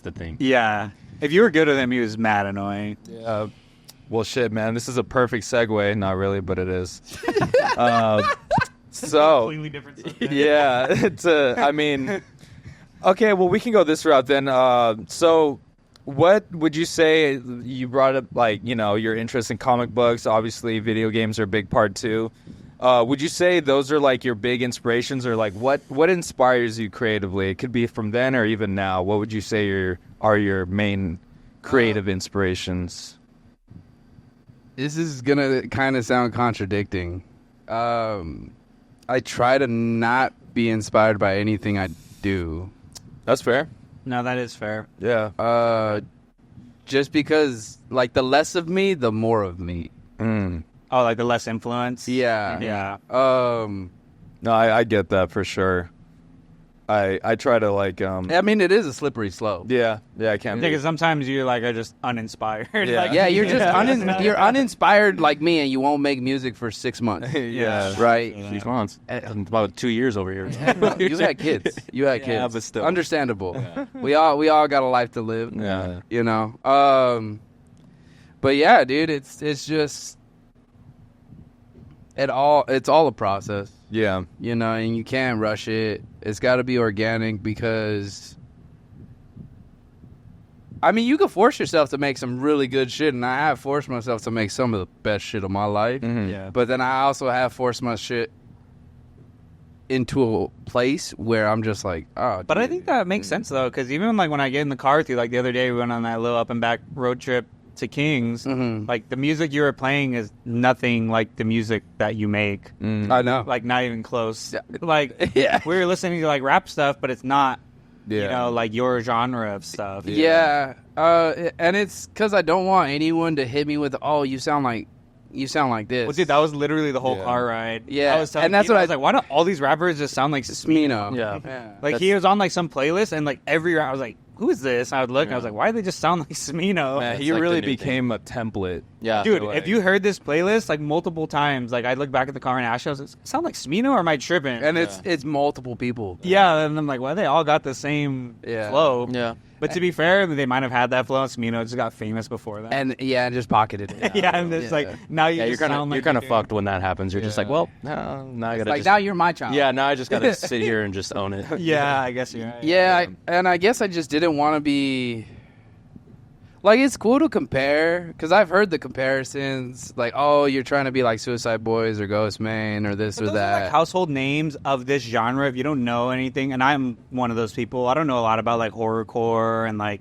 the thing. Yeah, if you were good with him, he was mad annoying. Yeah. Well, shit, man. This is a perfect segue. Not really, but it is. So, Completely different subject. yeah. I mean, okay. Well, we can go this route then. So, what would you say? You brought up like your interest in comic books. Obviously, video games are a big part too. Would you say those are like your big inspirations, or like what inspires you creatively? It could be from then or even now. What would you say are your main creative inspirations? This is gonna kind of sound contradicting. I try to not be inspired by anything I do. That's fair. No, that is fair. Yeah. Just because, like, the less of me, the more of me. Mm. Oh, like the less influence? Yeah. Yeah. No, I get that for sure. I try to like I mean, it is a slippery slope. yeah I can't. Because sometimes you like are just uninspired. Yeah. Like, Yeah, you're just you're uninspired like me, and you won't make music for 6 months. Yeah. Right? 6 months. About 2 years over here. You had kids. You had kids. Yeah, but still. Understandable. We all got a life to live. Yeah. You know. But yeah, dude, it's just it's all a process. Yeah. You know, and you can't rush it. It's got to be organic because, I mean, you can force yourself to make some really good shit, and I have forced myself to make some of the best shit of my life. Mhm. Yeah. But then I also have forced my shit into a place where I'm just like, oh. But I dude. think that makes sense though, because even like when I get in the car with you, like the other day we went on that little up and back road trip to Kings. Mhm. Like the music you were playing is nothing like the music that you make. I know. Like not even close. Yeah. Like Yeah. we were listening to like rap stuff, but it's not. Yeah. You know, like your genre of stuff. Yeah. And it's because I don't want anyone to hit me with, oh, you sound like this. Well, dude, that was literally the whole Yeah. car ride. Yeah, I was telling and that's Pete, what I was like, why don't all these rappers just sound like Smino. Yeah. Like he was on like some playlist and like every rap, I was like, who is this? And I would look and I was like, why do they just sound like Smino? Man, That's he like really the new became a template. Yeah. Dude, like- if you heard this playlist like multiple times, like I look back at the car and Ash, I was like, sound like Smino or am I tripping? And it's multiple people. yeah, and I'm like, well, they all got the same Yeah. flow. Yeah. But to be fair, they might have had that flow. And Smino just got famous before that. And just pocketed it. yeah, and it's like now you Yeah, just you're sound like kind of you. fucked when that happens. You're just like, well, no, now I gotta Like, just, now you're my child. yeah, now I just gotta sit here and just own it. Yeah, I guess you're right. Yeah, and I guess I just didn't want to be. Like, it's cool to compare, because I've heard the comparisons, like, oh, you're trying to be like Suicide Boys or Ghost Man or this But or those are that. like household names of this genre. If you don't know anything, and I'm one of those people, I don't know a lot about like horrorcore and like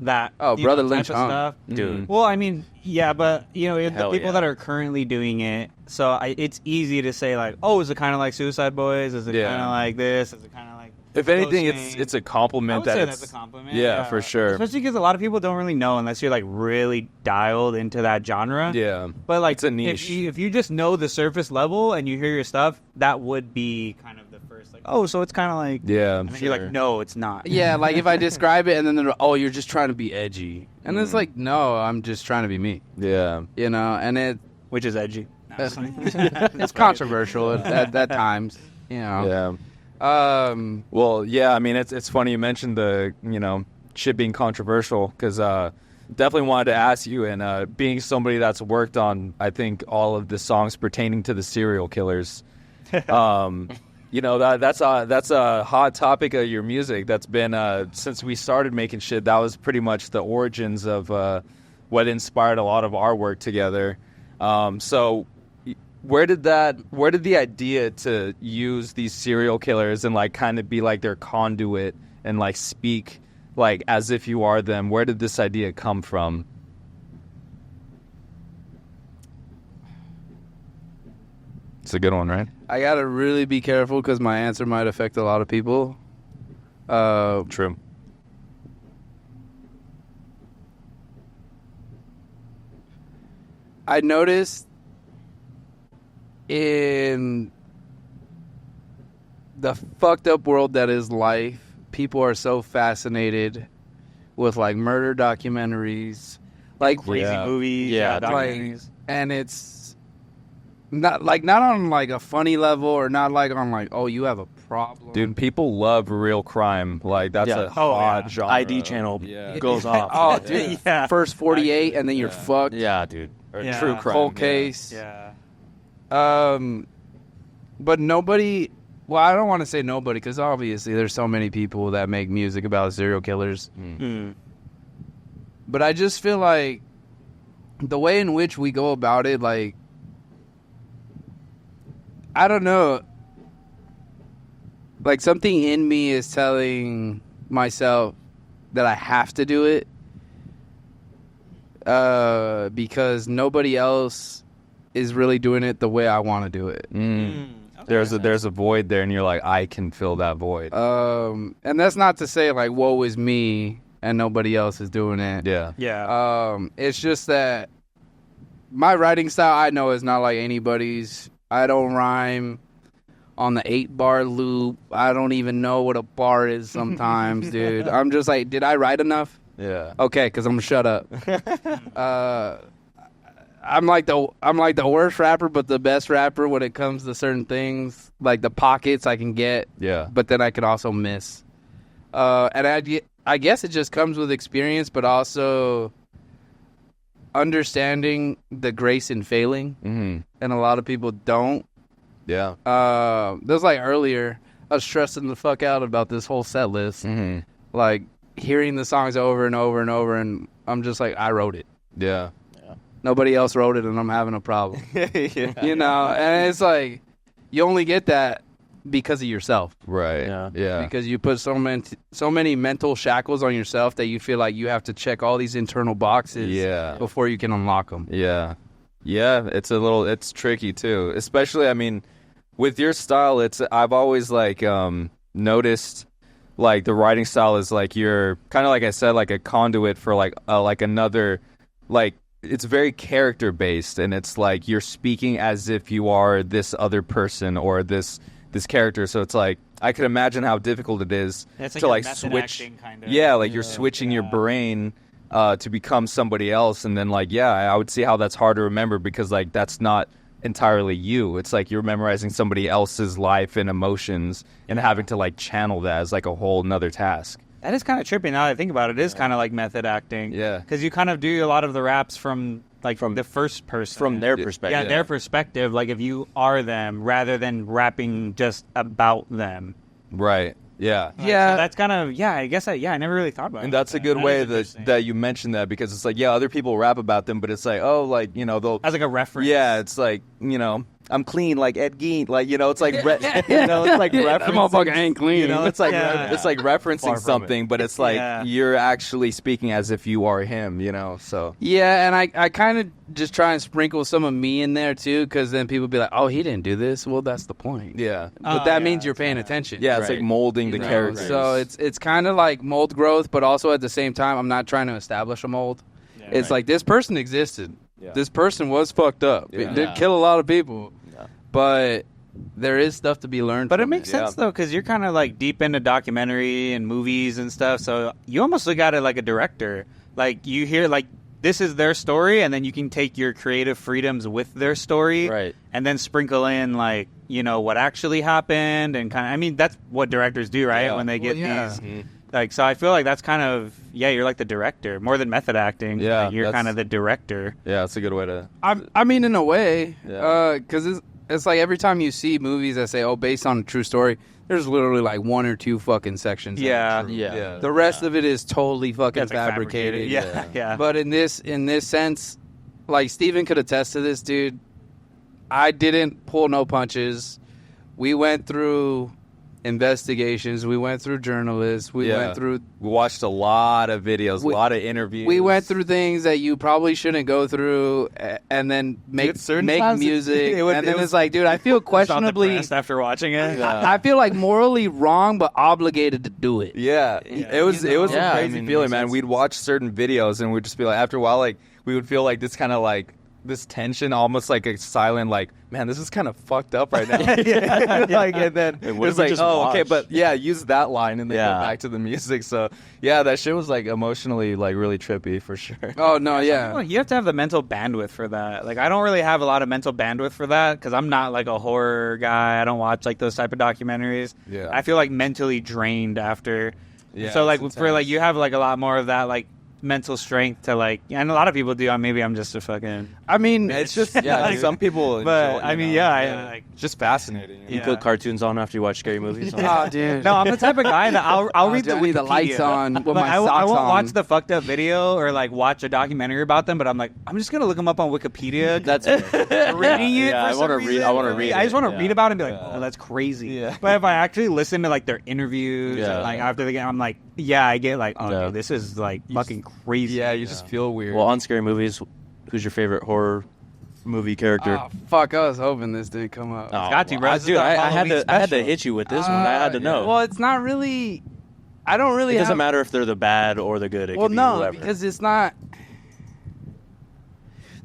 that. Oh, you Brother know, Lynch type of Hung. stuff. Dude. Well, I mean, yeah, but you know, the Hell people yeah. that are currently doing it, so it's easy to say like, oh, is it kind of like Suicide Boys? Is it Yeah. kind of like this? Is it kind of like? If anything, Ghost it's a I compliment would that say it's that's a compliment. Yeah, for sure. Especially because a lot of people don't really know unless you're like really dialed into that genre. Yeah. But like, It's a niche. If you just know the surface level and you hear your stuff, that would be kind of the first like, oh, so it's kind of like, Yeah. and then you're like, no, it's not. Yeah, like if I describe it and then they're, oh, you're just trying to be edgy. And it's like, no, I'm just trying to be me. Yeah. You know, and Which is edgy. No, it's funny. it's controversial at times. You know. Yeah. Um, Well, yeah, I mean, it's funny you mentioned the, shit being controversial because definitely wanted to ask you, and being somebody that's worked on, I think, all of the songs pertaining to the serial killers, that's a hot topic of your music that's been, since we started making shit, that was pretty much the origins of what inspired a lot of our work together. So where did the idea to use these serial killers and like kind of be like their conduit and like speak like as if you are them, where did this idea come from? It's a good one, right? I gotta really be careful because my answer might affect a lot of people. True. I noticed in the fucked up world that is life, people are so fascinated with like murder documentaries, like Crazy Yeah. movies. Yeah, documentaries. and it's not on like a funny level or not like on like, oh, you have a problem, Dude, people love real crime. Like that's Yeah. a Oh, hot yeah. genre. ID channel Yeah. goes off. Oh, dude, Yeah. first 48 and then you're fucked. Yeah, dude. Or Yeah. true crime. Cold yeah. case. Yeah. But nobody. Well, I don't want to say nobody because obviously there's so many people that make music about serial killers. Mm. But I just feel like the way in which we go about it, like, I don't know. Like something in me is telling myself that I have to do it. because nobody else is really doing it the way I want to do it. There's a void there, and you're like, I can fill that void. And that's not to say like woe is me and nobody else is doing it. Yeah. It's just that my writing style I know is not like anybody's. I don't rhyme on the 8-bar loop. I don't even know what a bar is sometimes, dude. I'm just like, did I write enough? Yeah. Okay, because I'm gonna shut up. I'm like the worst rapper, but the best rapper when it comes to certain things. Like the pockets I can get, Yeah. but then I can also miss. And I guess it just comes with experience, but also understanding the grace in failing. Mm-hmm. And a lot of people don't. Yeah. That was like earlier. I was stressing the fuck out about this whole set list. Mm-hmm. Like hearing the songs over and over and over, and I'm just like, I wrote it. Yeah. Nobody else wrote it, and I'm having a problem. You know, and it's like you only get that because of yourself. Right. Yeah. Because you put so many mental shackles on yourself that you feel like you have to check all these internal boxes before you can unlock them. Yeah. Yeah, it's tricky too. Especially, I mean, with your style, I've always like noticed like the writing style is like you're kind of like I said, like a conduit for like another, like it's very character based, and it's like you're speaking as if you are this other person or this character. So it's like I could imagine how difficult it is to like switch. Kind of. Yeah, like you're switching your brain to become somebody else, and then like I would see how that's hard to remember because like that's not entirely you. It's like you're memorizing somebody else's life and emotions and having to like channel that as like a whole nother task. That is kind of trippy now that I think about it. It is kind of like method acting. Yeah. Because you kind of do a lot of the raps from the first person. From their perspective. Yeah, their perspective. Like if you are them rather than rapping just about them. Right. Yeah. So that's kind of, I guess I never really thought about it. And that's a good way that you mentioned that because it's like, other people rap about them, but it's like, oh, like, they'll... As like a reference. Yeah, it's like, I'm clean like Ed Gein. Like, it's like, it's like referencing... That motherfucker ain't clean. It's like, it's like referencing something, but it's like, you're actually speaking as if you are him, so... Yeah, and I kind of just try and sprinkle some of me in there, too, because then people be like, oh, he didn't do this. Well, that's the point. Yeah. But that means you're paying attention. Yeah, it's like molding the characters. So it's kind of like mold growth, but also at the same time, I'm not trying to establish a mold. Yeah, it's like this person existed. Yeah. This person was fucked up. Yeah. It did kill a lot of people. Yeah. But there is stuff to be learned. But it makes sense, though, because you're kind of like deep into documentary and movies and stuff. So you almost look at it like a director. Like you hear like, this is their story, and then you can take your creative freedoms with their story, right? And then sprinkle in like what actually happened, and kind of. I mean, that's what directors do, right? Yeah. When they get these, like, so I feel like that's kind of you're like the director more than method acting. Yeah, like you're kind of the director. Yeah, that's a good way to. I mean, in a way, because it's like every time you see movies that say, "Oh, based on a true story." There's literally like one or two fucking sections. Yeah. The rest of it is totally fucking fabricated. Yeah. But in this sense, like Steven could attest to this, dude. I didn't pull no punches. We went through investigations. We went through journalists. We watched a lot of videos, a lot of interviews. We went through things that you probably shouldn't go through, and then make music. And then it's like, dude, I feel questionably after watching it. I feel like morally wrong, but obligated to do it. Yeah. It was a crazy feeling, man. We'd watch certain videos, and we'd just be like, after a while, like we would feel like this kind of like. This tension, almost like a silent, like, man, this is kind of fucked up right now. Like, and then it was like, okay, but use that line and then go back to the music. So, that shit was like emotionally, like, really trippy for sure. Oh no, yeah. You have to have the mental bandwidth for that. Like, I don't really have a lot of mental bandwidth for that because I'm not like a horror guy. I don't watch like those type of documentaries. Yeah, I feel like mentally drained after. Yeah. So like for like you have like a lot more of that like. Mental strength to like, and a lot of people do. Maybe I'm just a fucking. I mean, it's just like, some people. But enjoy, I mean, like, it's just fascinating. You put cartoons on after you watch scary movies. Oh, dude. No, I'm the type of guy that I'll read the lights on with my socks on. I won't watch the fucked up video or like watch a documentary about them. But I'm like, I'm just gonna look them up on Wikipedia. That's reading it. Yeah, I want to read. I want to read. I just want to read about it and be like, oh, that's crazy. Yeah. But if I actually listen to like their interviews, and, like after the game, I'm like. yeah, I get like, oh, Yeah. dude, this is like fucking crazy. Yeah, you just feel weird. Well, on Scary Movies, who's your favorite horror movie character? Oh, fuck, I was hoping this didn't come up. Oh, got to, bro. well, This is dude, the I had Halloween to special. hit you with this one. I had to know. Well, it's not really... I don't really it doesn't have... matter if they're the bad or the good. It Well, could be no, whoever. because it's not...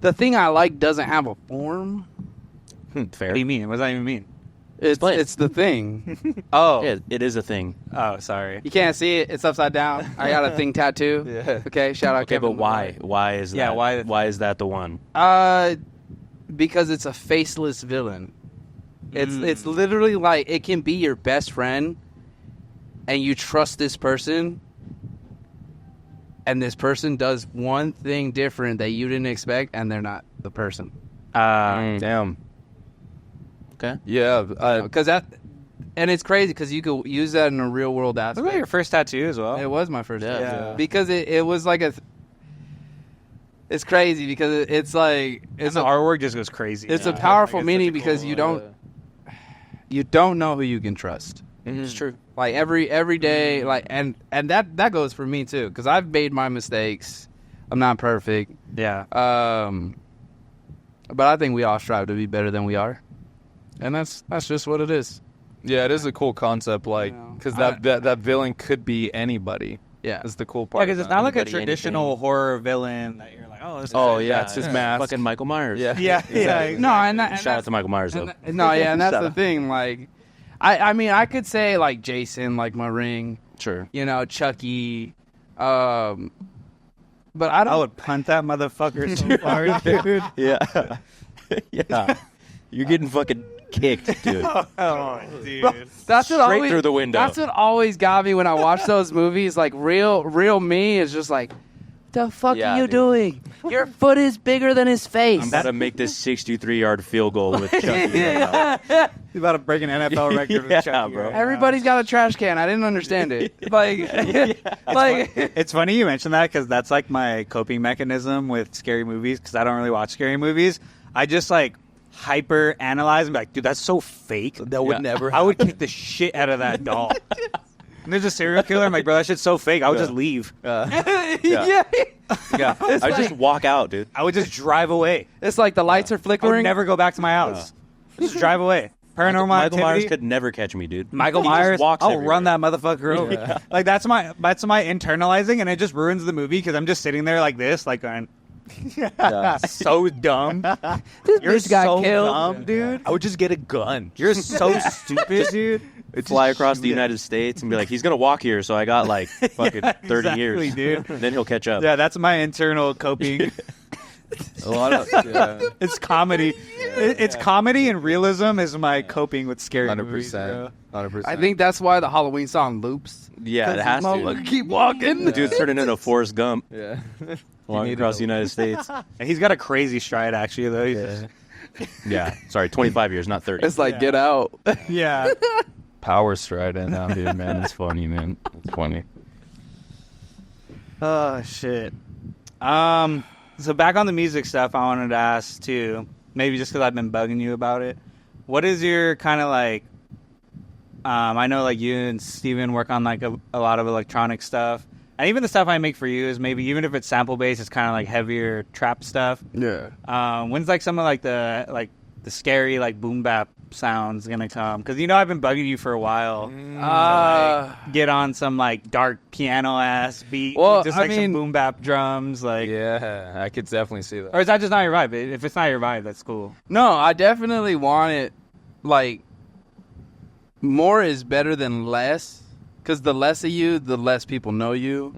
The thing I like doesn't have a form. Fair. What do you mean? What does that even mean? Explain. It's the thing. Oh, Yeah, it is a thing. oh, sorry. You can't see it. It's upside down. I got a thing tattoo. Yeah. Okay, shout out Okay, Kevin. but why? Why is that? Yeah, why- Why is that the one? Because it's a faceless villain. It's Mm. it's literally like it can be your best friend, and you trust this person, and this person does one thing different that you didn't expect, and they're not the person. Damn. Okay. Yeah. Because that, and it's crazy because you could use that in a real world What aspect. about your first tattoo as well? It was my first Yeah. tattoo. Yeah. Because it was like a. It's crazy because it's like It's the artwork just goes crazy. it's Yeah. a powerful Like, it's meaning such a because cool, you don't know who you can trust. It's true. Like every day, like and that goes for me too because I've made my mistakes. I'm not perfect. Yeah. But I think we all strive to be better than we are, and that's just what it is. Yeah, it is a cool concept, like, You know, because that villain could be anybody. Yeah. That's the cool Yeah, part. because it's about not like a Anybody, traditional anything. horror villain that you're like, oh, this is Oh, it. yeah, it's his mask. Fucking Michael Myers. Yeah. Yeah, yeah. No, and that, and Shout out that's- to Michael Myers, though. no, yeah, and that's Shout the out. thing. Like, I mean, I could say like Jason, like my ring, Sure. you know, Chucky, but I don't. I would punt that motherfucker so far, dude. Yeah. Yeah. You're getting fucking kicked, dude. Oh, dude. That's what Straight always, through the window. That's what always got me when I watch those movies. Like real me is just like, the fuck Yeah, are you dude. doing? Your foot is bigger than his face. I'm about to make this 63-yard field goal with Chucky. right now. He's about to break an NFL record with Yeah, Chucky. bro. right now. Everybody's got a trash can. I didn't understand it. Like, like It's funny you mentioned that because that's like my coping mechanism with scary movies because I don't really watch scary movies. I just like hyper analyze and be like, dude, that's so fake. That would never I would kick the shit out of that doll. And there's a serial killer. I'm like, bro, that shit's so fake. I would just leave. yeah. Yeah. I just walk out, dude. I would just drive away. It's like the lights are I would flickering. never go back to my house. Just drive away. Paranormal Michael Myers activity. could never catch me, dude. Michael He just Myers, walks I'll everywhere. run that motherfucker over. Like that's my internalizing, and it just ruins the movie because I'm just sitting there like this, like going, so dumb. This You're bitch got so killed. dumb, dude. I would just get a gun. You're so stupid, dude. Fly across the United States and be like, he's going to walk here, so I got like fucking 30 years. exactly, dude. Then he'll catch up. Yeah, that's my internal coping. A lot of It's comedy. It's comedy and realism is my coping with scary movies. 100%. 100%. I think that's why the Halloween song loops. Yeah, it has Motherfucker to. keep walking. The dude's turning into Forrest Gump Yeah. walking across the United States. And he's got a crazy stride, actually, though. He's Yeah, sorry, 25 years, not 30. It's like Get Out. yeah. Power striding out here, man. It's funny, man. It's funny. Oh shit. So back on the music stuff, I wanted to ask too. Maybe just because I've been bugging you about it. What is your kind of like? I know like you and Steven work on like a lot of electronic stuff, and even the stuff I make for you is maybe even if it's sample based, it's kind of like heavier trap stuff. Yeah. When's like some of like the scary like boom bap sounds gonna come? Because I've been bugging you for a while. Get on some like dark piano ass beat, Well, with just I like mean- some boom bap drums, like. Yeah, I could definitely see that. Or is that just not your vibe? If it's not your vibe, that's cool. No, I definitely want it. Like, more is better than less. Because the less of you, the less people know you.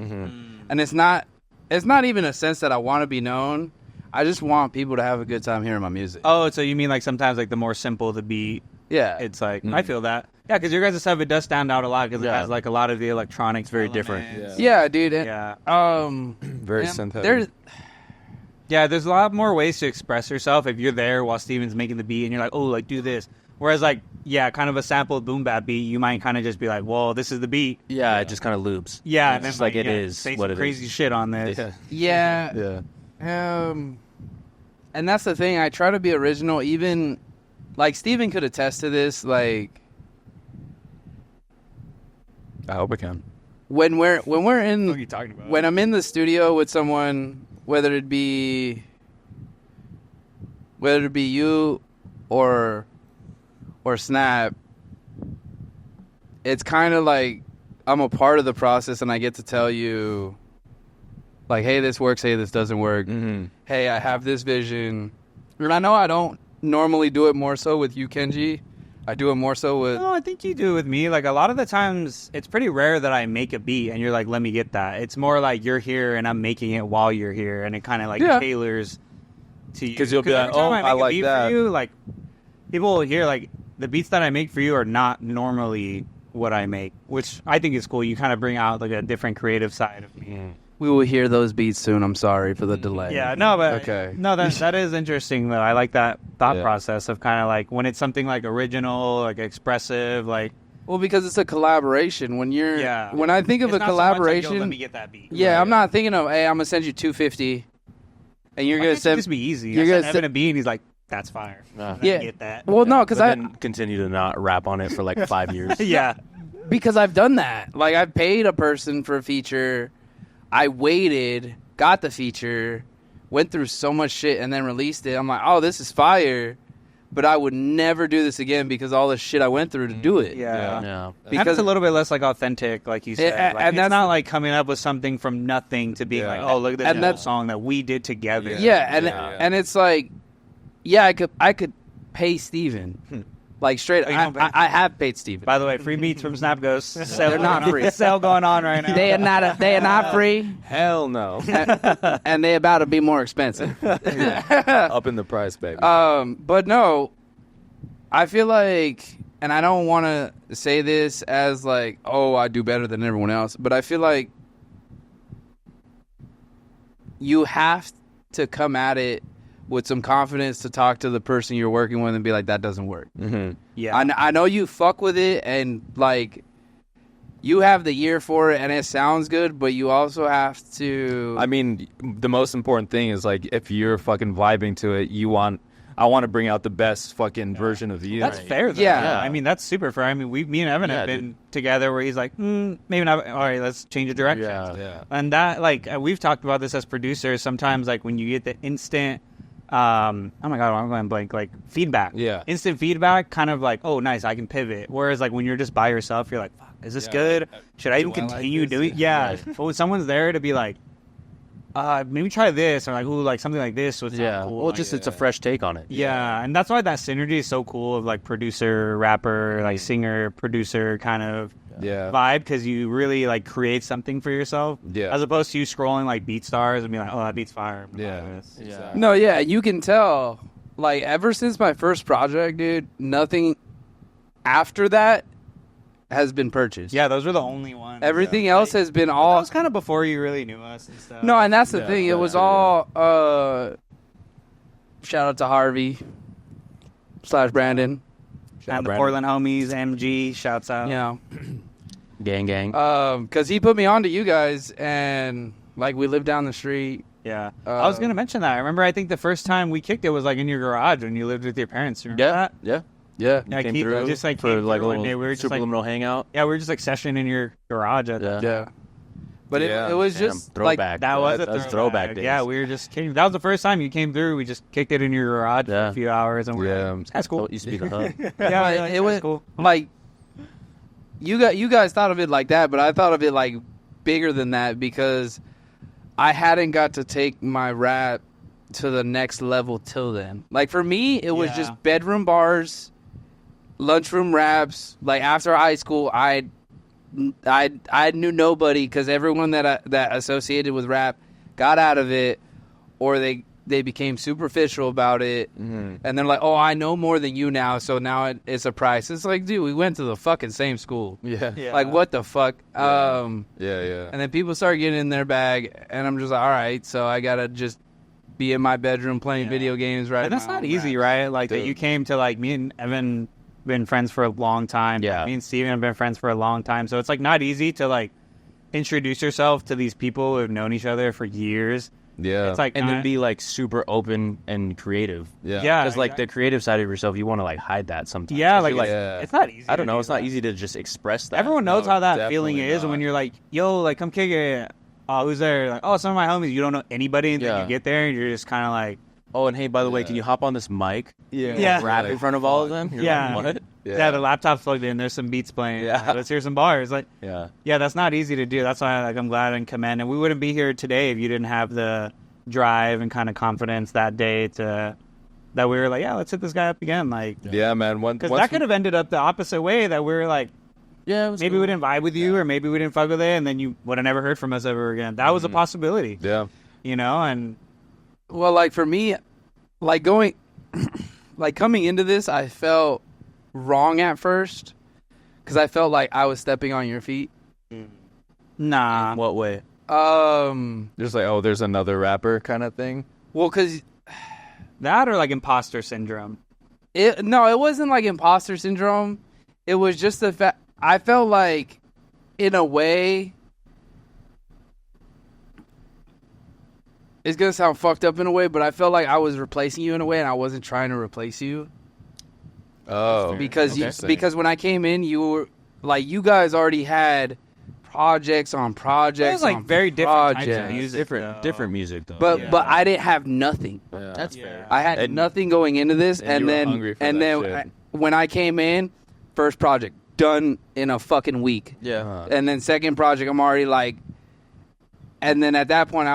And it's not even a sense that I want to be known. I just want people to have a good time hearing my music. Oh, so you mean like sometimes like the more simple the beat, Yeah. it's like, I feel that. Yeah, because your guys' stuff, it does stand out a lot because it Yeah. has like a lot of the electronics. Very elements. different. Yeah, dude. And, Yeah. Very and synthetic. There's, Yeah, there's a lot more ways to express yourself if you're there while Steven's making the beat and you're like, oh, like do this. Whereas like, yeah, kind of a sampled boom bap beat, you might kind of just be like, well, this is the beat. Yeah, it just kind of loops. Yeah, It's and then just like it yeah, is say what some it crazy is. shit on this. Yeah. yeah. Yeah. And that's the thing. I try to be original. Even, like, Steven could attest to this. Like, I hope I can. when we're in What are you talking about? when I'm in the studio with someone, whether it be you or Snap, it's kind of like I'm a part of the process, and I get to tell you, like, hey, this works, hey, this doesn't work. Mm-hmm. Hey, I have this vision. And I know I don't normally do it more so with you, Kenji. I do it more so with... No, I think you do with me. Like, a lot of the times, it's pretty rare that I make a beat and you're like, let me get that. It's more like you're here and I'm making it while you're here, and it kind of like tailors to you. Because you'll be like, every time oh, make I a like beat that. For you, like, people will hear, like, the beats that I make for you are not normally what I make, which I think is cool. You kind of bring out, like, a different creative side of me. We will hear those beats soon. I'm sorry for the delay. Yeah, no, but Okay. no, that is interesting though. I like that thought Yeah. process of kind of like when it's something like original, like expressive, like Well, because it's a collaboration. When I think of it's a not so much like, collaboration, yo, let me get that beat. I'm not thinking of, hey, I'm gonna send you $250, and you're Why gonna can't send. it just be easy. you're I gonna sent Evan a beat, and he's like, "That's fire." Yeah. Yeah. Get that. Well, no, because But then continue to not rap on it for like 5 years. Yeah, because I've done that. Like, I've paid a person for a feature. I waited, got the feature, went through so much shit, and then released it. I'm like, oh, this is fire. But I would never do this again because all the shit I went through to do it. yeah. Yeah. Because it's a little bit less like authentic, like you said. Yeah, Like, and it's that's not like coming up with something from nothing to being like, oh, look at this And whole that's- song that we did together. Yeah, and it's like, yeah, I could pay Steven. Like, straight Oh, you don't pay? I have paid Steven. By the way, free beats from Snap Ghost. They're not free. Sale going on right now. They are not free, Hell no. and they about to be more expensive. Up in the price, baby. But no, I feel like, and I don't want to say this as like, oh, I do better than everyone else, but I feel like you have to come at it with some confidence to talk to the person you're working with and be like, that doesn't work. Mm-hmm. Yeah. I know you fuck with it and like you have the ear for it and it sounds good, but you also have to. I mean, the most important thing is like if you're fucking vibing to it, I want to bring out the best fucking version of you. That's fair, though. Yeah. I mean, that's super fair. I mean, me and Evan have been together where he's like, maybe not. All right, let's change the direction. Yeah. And that, like, we've talked about this as producers. Sometimes, like, when you get the instant, oh my God, I'm going blank, like, feedback. Yeah. Instant feedback, kind of like, oh, nice, I can pivot. Whereas, like, when you're just by yourself, you're like, fuck, is this good? Should I even I like continue this? doing it? Yeah. But when someone's there to be like, maybe try this, or like, ooh, like something like this would sound cool. Well, Like, just it's a fresh take on it. yeah, and that's why that synergy is so cool of like producer, rapper, like singer, producer kind of Yeah. vibe, because you really like create something for yourself. Yeah. As opposed to you scrolling like BeatStars and being like, oh, that beat's fire. Yeah. Yeah. No, yeah, you can tell. Like, ever since my first project, dude, nothing after that has been purchased. Yeah, those were the only ones. Everything else has been That all. was kind of before you really knew us and stuff. No, and that's the thing. It was all. Shout out to Harvey / Brandon. and the Portland homies, MG, shouts out. You know, Gang. because he put me on to you guys, and like we live down the street. Yeah. I was gonna mention that. I remember. I think the first time we kicked it was like in your garage when you lived with your parents. Remember that? Yeah. Yeah. Yeah, Came Keith through just like for came like a through one little day. We were just like, Supraliminal hangout. yeah, we were just like sessioning in your garage at Yeah. Yeah. But Yeah. it was Damn, just throwback. like that was a That's throwback days. Yeah, we were just kidding. That was the first time you came through. We just kicked it in your garage for Yeah. a few hours, and Yeah. that's cool. It used to be the hub. Yeah, Like, like, it was that's cool. like you guys thought of it like that, but I thought of it like bigger than that because I hadn't got to take my rap to the next level till then. Like for me, it was Yeah. just bedroom bars, lunchroom raps. Like after high school, I knew nobody because everyone that associated with rap got out of it, or they became superficial about it, and they're like, "Oh, I know more than you now, so now it's a price." It's like, dude, we went to the fucking same school. Yeah. Yeah. Like, what the fuck? Yeah. And Yeah. then people start getting in their bag, and I'm just like, all right, so I gotta just be in my bedroom playing video games, right? And that's not easy, right? Like that Dude. you came to like me and Evan been friends for a long time. Yeah. Me and Steven have been friends for a long time. So it's like not easy to like introduce yourself to these people who have known each other for years Yeah. It's like and then be like super open and creative. Yeah. Yeah. Because like the creative side of yourself, you want to like hide that sometimes. Yeah, 'Cause like, you're it's not easy. I don't to know. do It's not that. easy to just express that. Everyone knows No, how that feeling definitely is not. when you're like, yo, like, come kick it. Oh, who's there? Like, oh, some of my homies. You don't know anybody, and then Yeah. you get there, and you're just kind of like, Oh, and hey, by the way, can you hop on this mic? Yeah. Rap in front of all of them? You're Yeah. like, what? yeah. the laptop's plugged in. There's some beats playing. Yeah. Let's hear some bars. Like, Yeah. yeah, that's not easy to do. That's why, like, I'm glad and commend. And we wouldn't be here today if you didn't have the drive and kind of confidence that day to that we were like, yeah, let's hit this guy up again. Like, Yeah, man. because that could have ended up the opposite way. That we were like, Yeah, it was maybe cool. we didn't vibe with you, or maybe we didn't fuck with it, and then you would have never heard from us ever again. That was a possibility, Yeah. you know. And Well, like for me, like going, like coming into this, I felt wrong at first because I felt like I was stepping on your feet. nah, In what way? Just like, oh, there's another rapper kind of thing. Well, because that or like imposter syndrome. it wasn't like imposter syndrome. It was just the fact I felt like, in a way, it's gonna sound fucked up in a way, but I felt like I was replacing you in a way, and I wasn't trying to replace you. Oh. Because Okay. because when I came in, you were like, you guys already had projects on projects. It was like on very different types of projects. music. Different music though. But I didn't have nothing. Yeah. That's Yeah. fair. I had And- nothing going into this, and and you were then hungry for that shit. when I came in, first project done in a fucking week, Yeah. and then second project I'm already like, and then at that point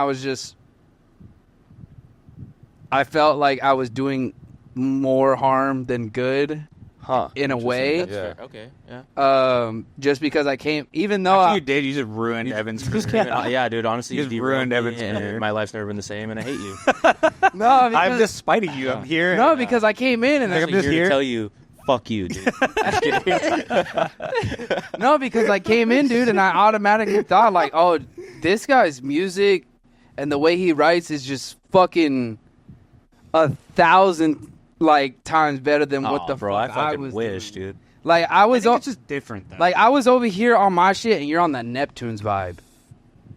I felt like I was doing more harm than good. Huh. In a way. That's Yeah. fair. Okay. Yeah. Just because I came, even though Actually, I, you did. You just ruined Evan's career. Yeah, dude. Honestly, You just derailed ruined me, Evan's and career. my life's never been the same, and I hate you. no, because, I'm just spiting you. I'm here. no, because I came in and Like, I'm I'm just here here. to tell you, fuck you, dude. no, because I came in, dude, and I automatically thought like, oh, this guy's music and the way he writes is just fucking 1,000 like times better than what Aw, the bro, fuck I fucking was wish, doing. dude. Like I I was, think it's just different. Though. like I was over here on my shit, and you're on that Neptune's vibe,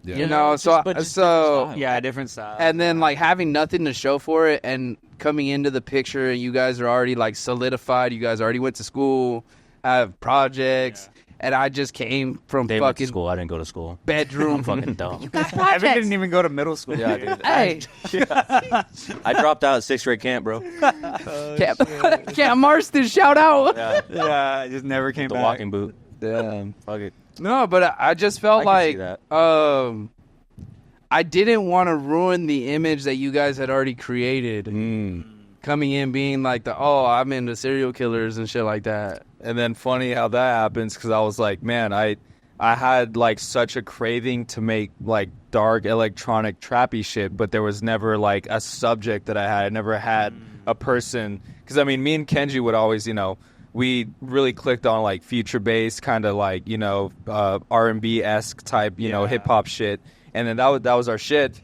Yeah. you know. So but just so, different yeah, different style. and then like having nothing to show for it, and coming into the picture, and you guys are already like solidified. You guys already went to school, have projects, and I just came from They went to fucking school. I didn't go to school. bedroom. I'm fucking dumb. Evan didn't even go to middle school. Yeah, dude. dude. Hey, I dropped out at 6th grade camp, bro. Camp Marston, shout out. Yeah, Yeah, I just never came the back. walking boot. Damn. Fuck it. No, but I just felt I can see like that. I didn't want to ruin the image that you guys had already created. Coming in being like I'm into serial killers and shit like that. And then funny how that happens because I was like, man, I had like such a craving to make like dark electronic trappy shit, but there was never like a subject that I had. I never had a person because I mean, me and Kenji would always, you know, we really clicked on like future bass kind of like, you know, R&B esque type, you know, hip hop shit, and then that was our shit.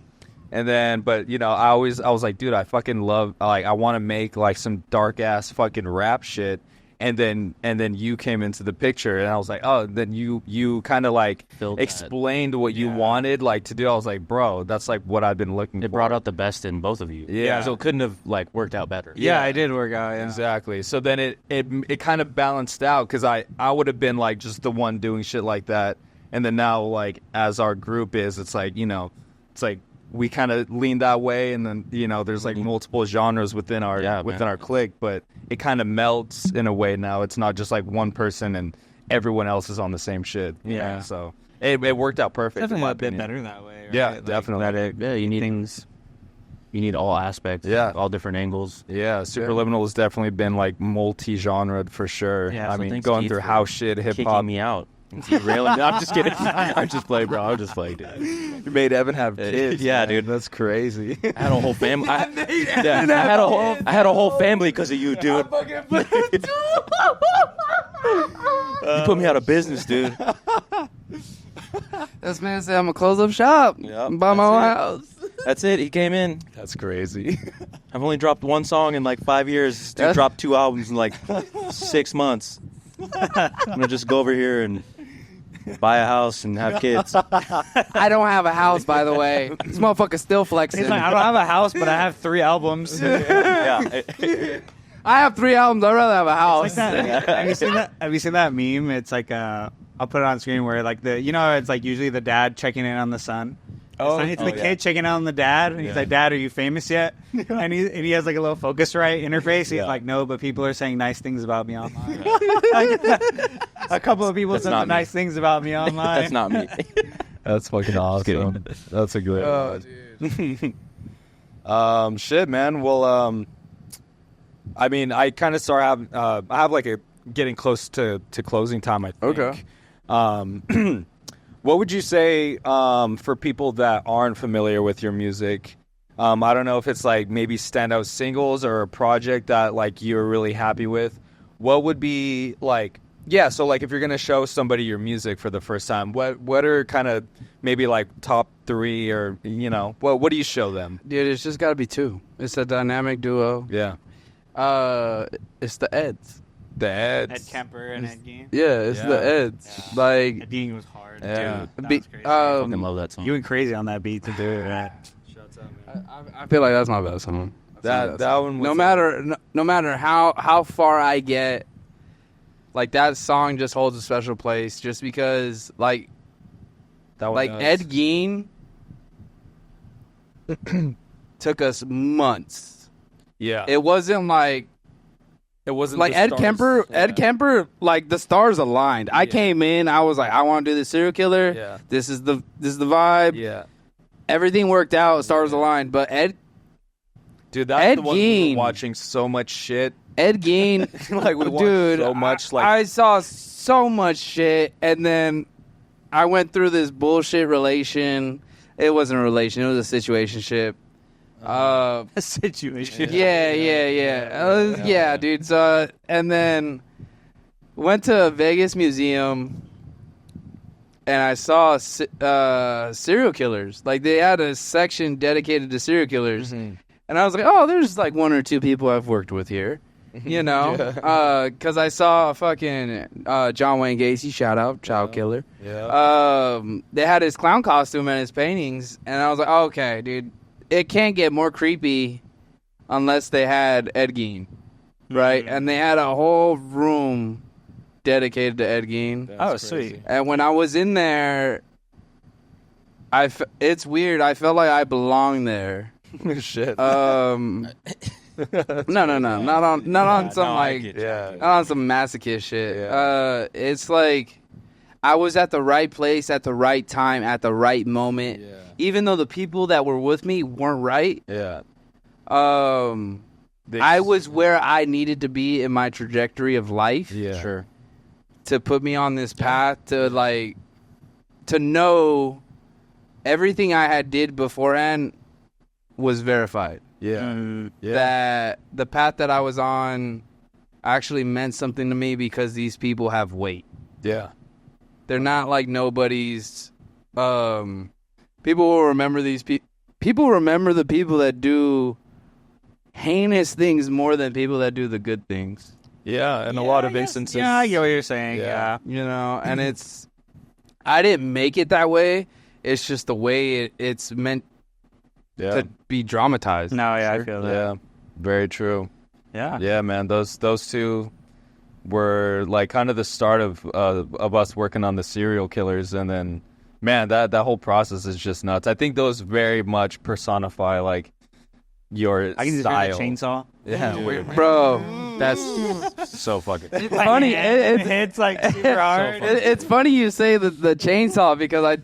And then, but you know, I was like, dude, I fucking love, like, I want to make like some dark ass fucking rap shit. And then you came into the picture, and I was like, oh, then you kind of like Filled that. explained what you wanted like to do. I was like, bro, that's like what I've been looking for. It brought out the best in both of you. Yeah. So it couldn't have like worked out better. Yeah, it did work out. Yeah. Exactly. So then it kind of balanced out because I would have been like just the one doing shit like that, and then now like as our group is, it's like, you know, it's like we kind of lean that way, and then, you know, there's like multiple genres within our our clique, but it kind of melts in a way now. It's not just like one person and everyone else is on the same shit. Yeah. So it worked out perfect. in Definitely my a bit opinion. better that way. Right? Yeah, Like, definitely. Yeah, you need things. You need all aspects. Yeah. All different angles. Yeah, Supraliminal has definitely been like multi-genre for sure. Yeah, I so mean, thanks, going Keith, through for house shit, hip Kicking hop. me out. Railing me. I'm just kidding. I'm just playing, bro. I'm just playing, dude. You made Evan have kids. Yeah, man. dude. That's crazy. I had a whole family. I had a whole family because of you, dude. You put me out of business, dude. This man said I'm gonna close up shop, Yep, buy my own that's house. That's it. He came in. That's crazy. I've only dropped one song in like 5 years. This dude That's- dropped 2 albums in like 6 months. I'm gonna just go over here and buy a house and have kids. I don't have a house, by the way. This motherfucker's still flexing. He's like, I don't have a house, but I have 3 albums. Yeah. I have 3 albums. I'd rather have a house. Like that. Have you seen that meme? It's like I'll put it on screen where like it's like usually the dad checking in on the son. It's the kid checking in on the dad, and he's like, "Dad, are you famous yet?" and he has like a little Focusrite interface. He's like, "No, but people are saying nice things about me online." A couple of people said some nice things about me online. That's not me. That's fucking awesome. That's a good Oh, one. dude. Shit, man. Well, I mean, I kind of start having, I have like a getting close to closing time, I think. Okay. What would you say for people that aren't familiar with your music? I don't know if it's like maybe standout singles or a project that like you're really happy with. What would be like, yeah, so like if you're going to show somebody your music for the first time, what are kind of maybe like top 3 or, you know, what do you show them? Dude, it's just got to be 2. It's a dynamic duo. Yeah. It's the Eds. The Eds. Ed Kemper and Ed Gein. Yeah, it's the Eds. Yeah. Like, Ed Gein was hard. Yeah. Dude, that be- was crazy. I fucking love that song. You went crazy on that beat to do it. Right? I feel like that's my best song. That one was No matter how far I get, like that song just holds a special place. Just because, like that one does. Ed Gein took us months. Yeah. It wasn't like wasn't the Ed stars. Kemper. Yeah. Ed Kemper, like the stars aligned. I came in, I was like, I want to do the serial killer. Yeah. This is the vibe. Yeah. Everything worked out. Stars aligned. But Dude, that's Ed the one we Gein. were watching so much shit. Ed Gein, Like we watched dude, so much. Like I saw so much shit, and then I went through this bullshit relation. It wasn't a relation; it was a situationship. A situation. Yeah, dude. So, and then went to a Vegas museum, and I saw serial killers. Like they had a section dedicated to serial killers, and I was like, oh, there's like 1 or 2 people I've worked with here. You know, because I saw fucking John Wayne Gacy, shout out, child killer. Yeah. They had his clown costume and his paintings, and I was like, oh, okay, dude, it can't get more creepy unless they had Ed Gein, right? And they had a whole room dedicated to Ed Gein. That's sweet. crazy. And when I was in there, it's weird. I felt like I belonged there. Shit. No, not on some Yeah. not on some masochist shit. Yeah. It's like I was at the right place at the right time at the right moment. Yeah. Even though the people that were with me weren't right, Yeah. I was where I needed to be in my trajectory of life. Yeah. Sure. To put me on this path to know everything I had did beforehand was verified. Yeah. Yeah. That the path that I was on actually meant something to me because these people have weight. Yeah. They're not like nobody's. People will remember these people. People remember the people that do heinous things more than people that do the good things. Yeah. In a lot of instances. Yeah, I get what you're saying. Yeah. Yeah. You know, and it's. I didn't make it that way. It's just the way it's meant Yeah. to be dramatized. No, yeah, I feel that. Yeah. Very true. Yeah. Yeah, man. Those 2 were like kind of the start of us working on the serial killers, and then, man, that whole process is just nuts. I think those very much personify like your I can just style. hear the chainsaw. Yeah, Bro, that's so fucking. funny. It's It's like super hard. It's funny you say the chainsaw because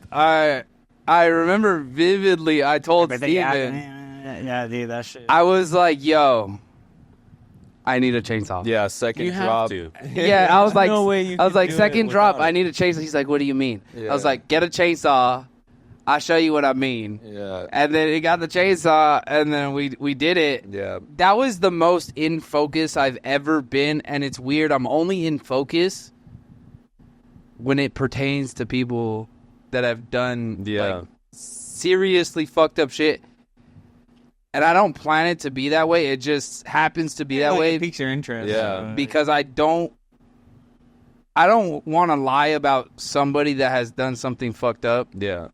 I remember vividly. I told But Steven, yeah, dude, that shit. I was like, "Yo, I need a chainsaw." Yeah, second You drop. have to. Yeah, I was like, no way you I was can like, do second it drop, without I need a chainsaw. He's like, "What do you mean?" Yeah. I was like, "Get a chainsaw. I'll show you what I mean." Yeah, And then he got the chainsaw, and then we did it. yeah, That was the most in focus I've ever been, and it's weird. I'm only in focus when it pertains to people that have done like, seriously fucked up shit. And I don't plan it to be that way. It just happens to be that way It piques your interest. Yeah. because I don't I don't want to lie about somebody that has done something fucked up. Yeah.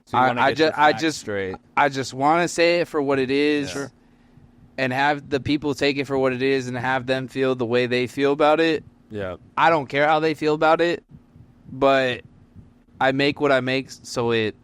So you wanna get your facts straight. I just want to say it for what it is, Yeah. and have the people take it for what it is, and have them feel the way they feel about it. Yeah. I don't care how they feel about it, but I make what I make so it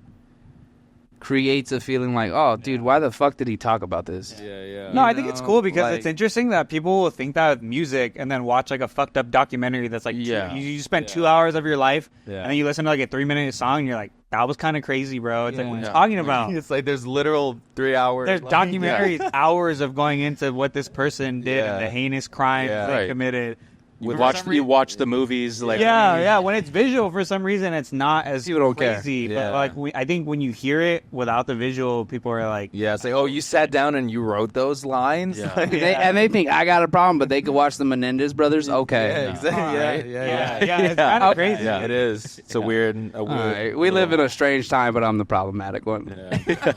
creates a feeling like, oh, dude, why the fuck did he talk about this? Yeah. No, I think it's cool because like- it's interesting that people will think that with music and then watch like a fucked up documentary that's like, Yeah. you spent 2 hours of your life Yeah. and then you listen to like a 3-minute song and you're like, that was kind of crazy, bro. It's like, what are you Yeah. talking about? It's like there's literal 3 hours. There's documentaries, hours of going into what this person did Yeah. and the heinous crimes Yeah. they Right. committed. You watch the movies like Yeah. When it's visual, for some reason, it's not as People don't care. crazy. Yeah. But like, I think when you hear it without the visual, people are like, Yeah, it's like, oh, you sat down and you wrote those lines? Yeah. Like, They think I got a problem, but they could watch the Menendez brothers. Okay. Yeah, exactly. Yeah. it's kind of crazy. Yeah, it is. It's a weird. All right. We live in a strange time, but I'm the problematic one. Yeah.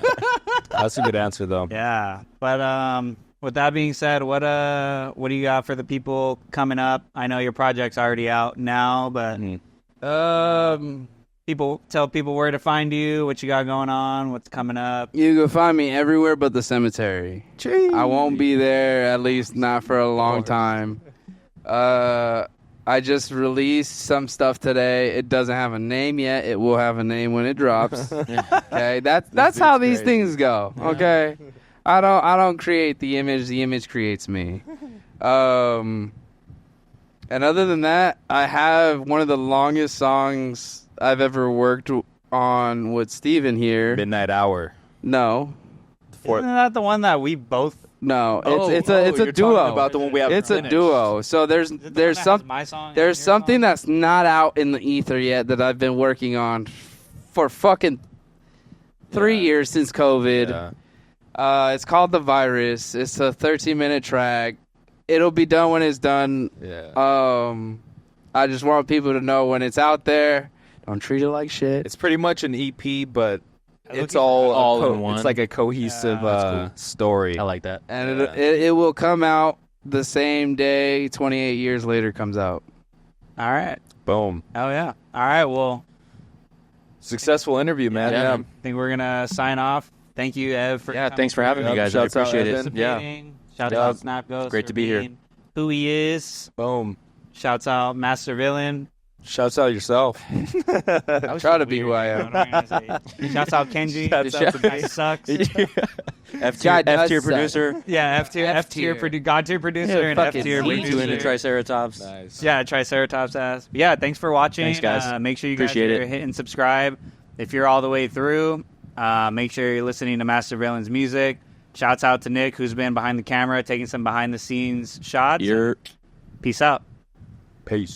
That's a good answer, though. Yeah, but with that being said, what do you got for the people coming up? I know your project's already out now, but tell people where to find you, what you got going on, what's coming up. You can find me everywhere but the cemetery. I won't be there, at least not for a long time. I just released some stuff today. It doesn't have a name yet. It will have a name when it drops. Okay, that's how these things go. Okay, I don't create the image creates me. And other than that, I have one of the longest songs I've ever worked on with Steven here. Midnight Hour. No, Isn't that the one that we both? no, it's you're a talking duo. about the one we have It's a finished. duo. So there's My song. and there's your something song? that's not out in the ether yet that I've been working on for fucking 3 years since COVID. Yeah. It's called The Virus. It's a 13-minute track. It'll be done when it's done. Yeah. I just want people to know when it's out there. Don't treat it like shit. It's pretty much an EP, but it's looking all in one. It's like a cohesive that's story. I like that. And Yeah. it will come out the same day 28 years later comes out. All right. Boom. Oh yeah. All right. Well, Successful interview, man. Yeah. Yeah. I think we're gonna sign off. Thank you, Ev, for Yeah, coming thanks for having me, Yep, guys. I shouts out appreciate it. Evan. Yeah. participating. Shouts Yep. out Snap Ghost. Great for to be here. being who he is. Boom. Shouts out Master Villain. Shouts out yourself. I try to be who I am. Shouts out Kenji. Shouts out to That sucks. Guy does F tier suck. producer. Yeah, F tier, God tier producer, and F fucking tier Z. Two in the producer. Triceratops. Nice. Yeah, Triceratops ass. But yeah, thanks for watching. Thanks, guys. Make sure you guys Appreciate are it. hitting subscribe. If you're all the way through, make sure you're listening to Master Villain's music. Shouts out to Nick, who's been behind the camera, taking some behind the scenes shots. You're Peace out. Peace.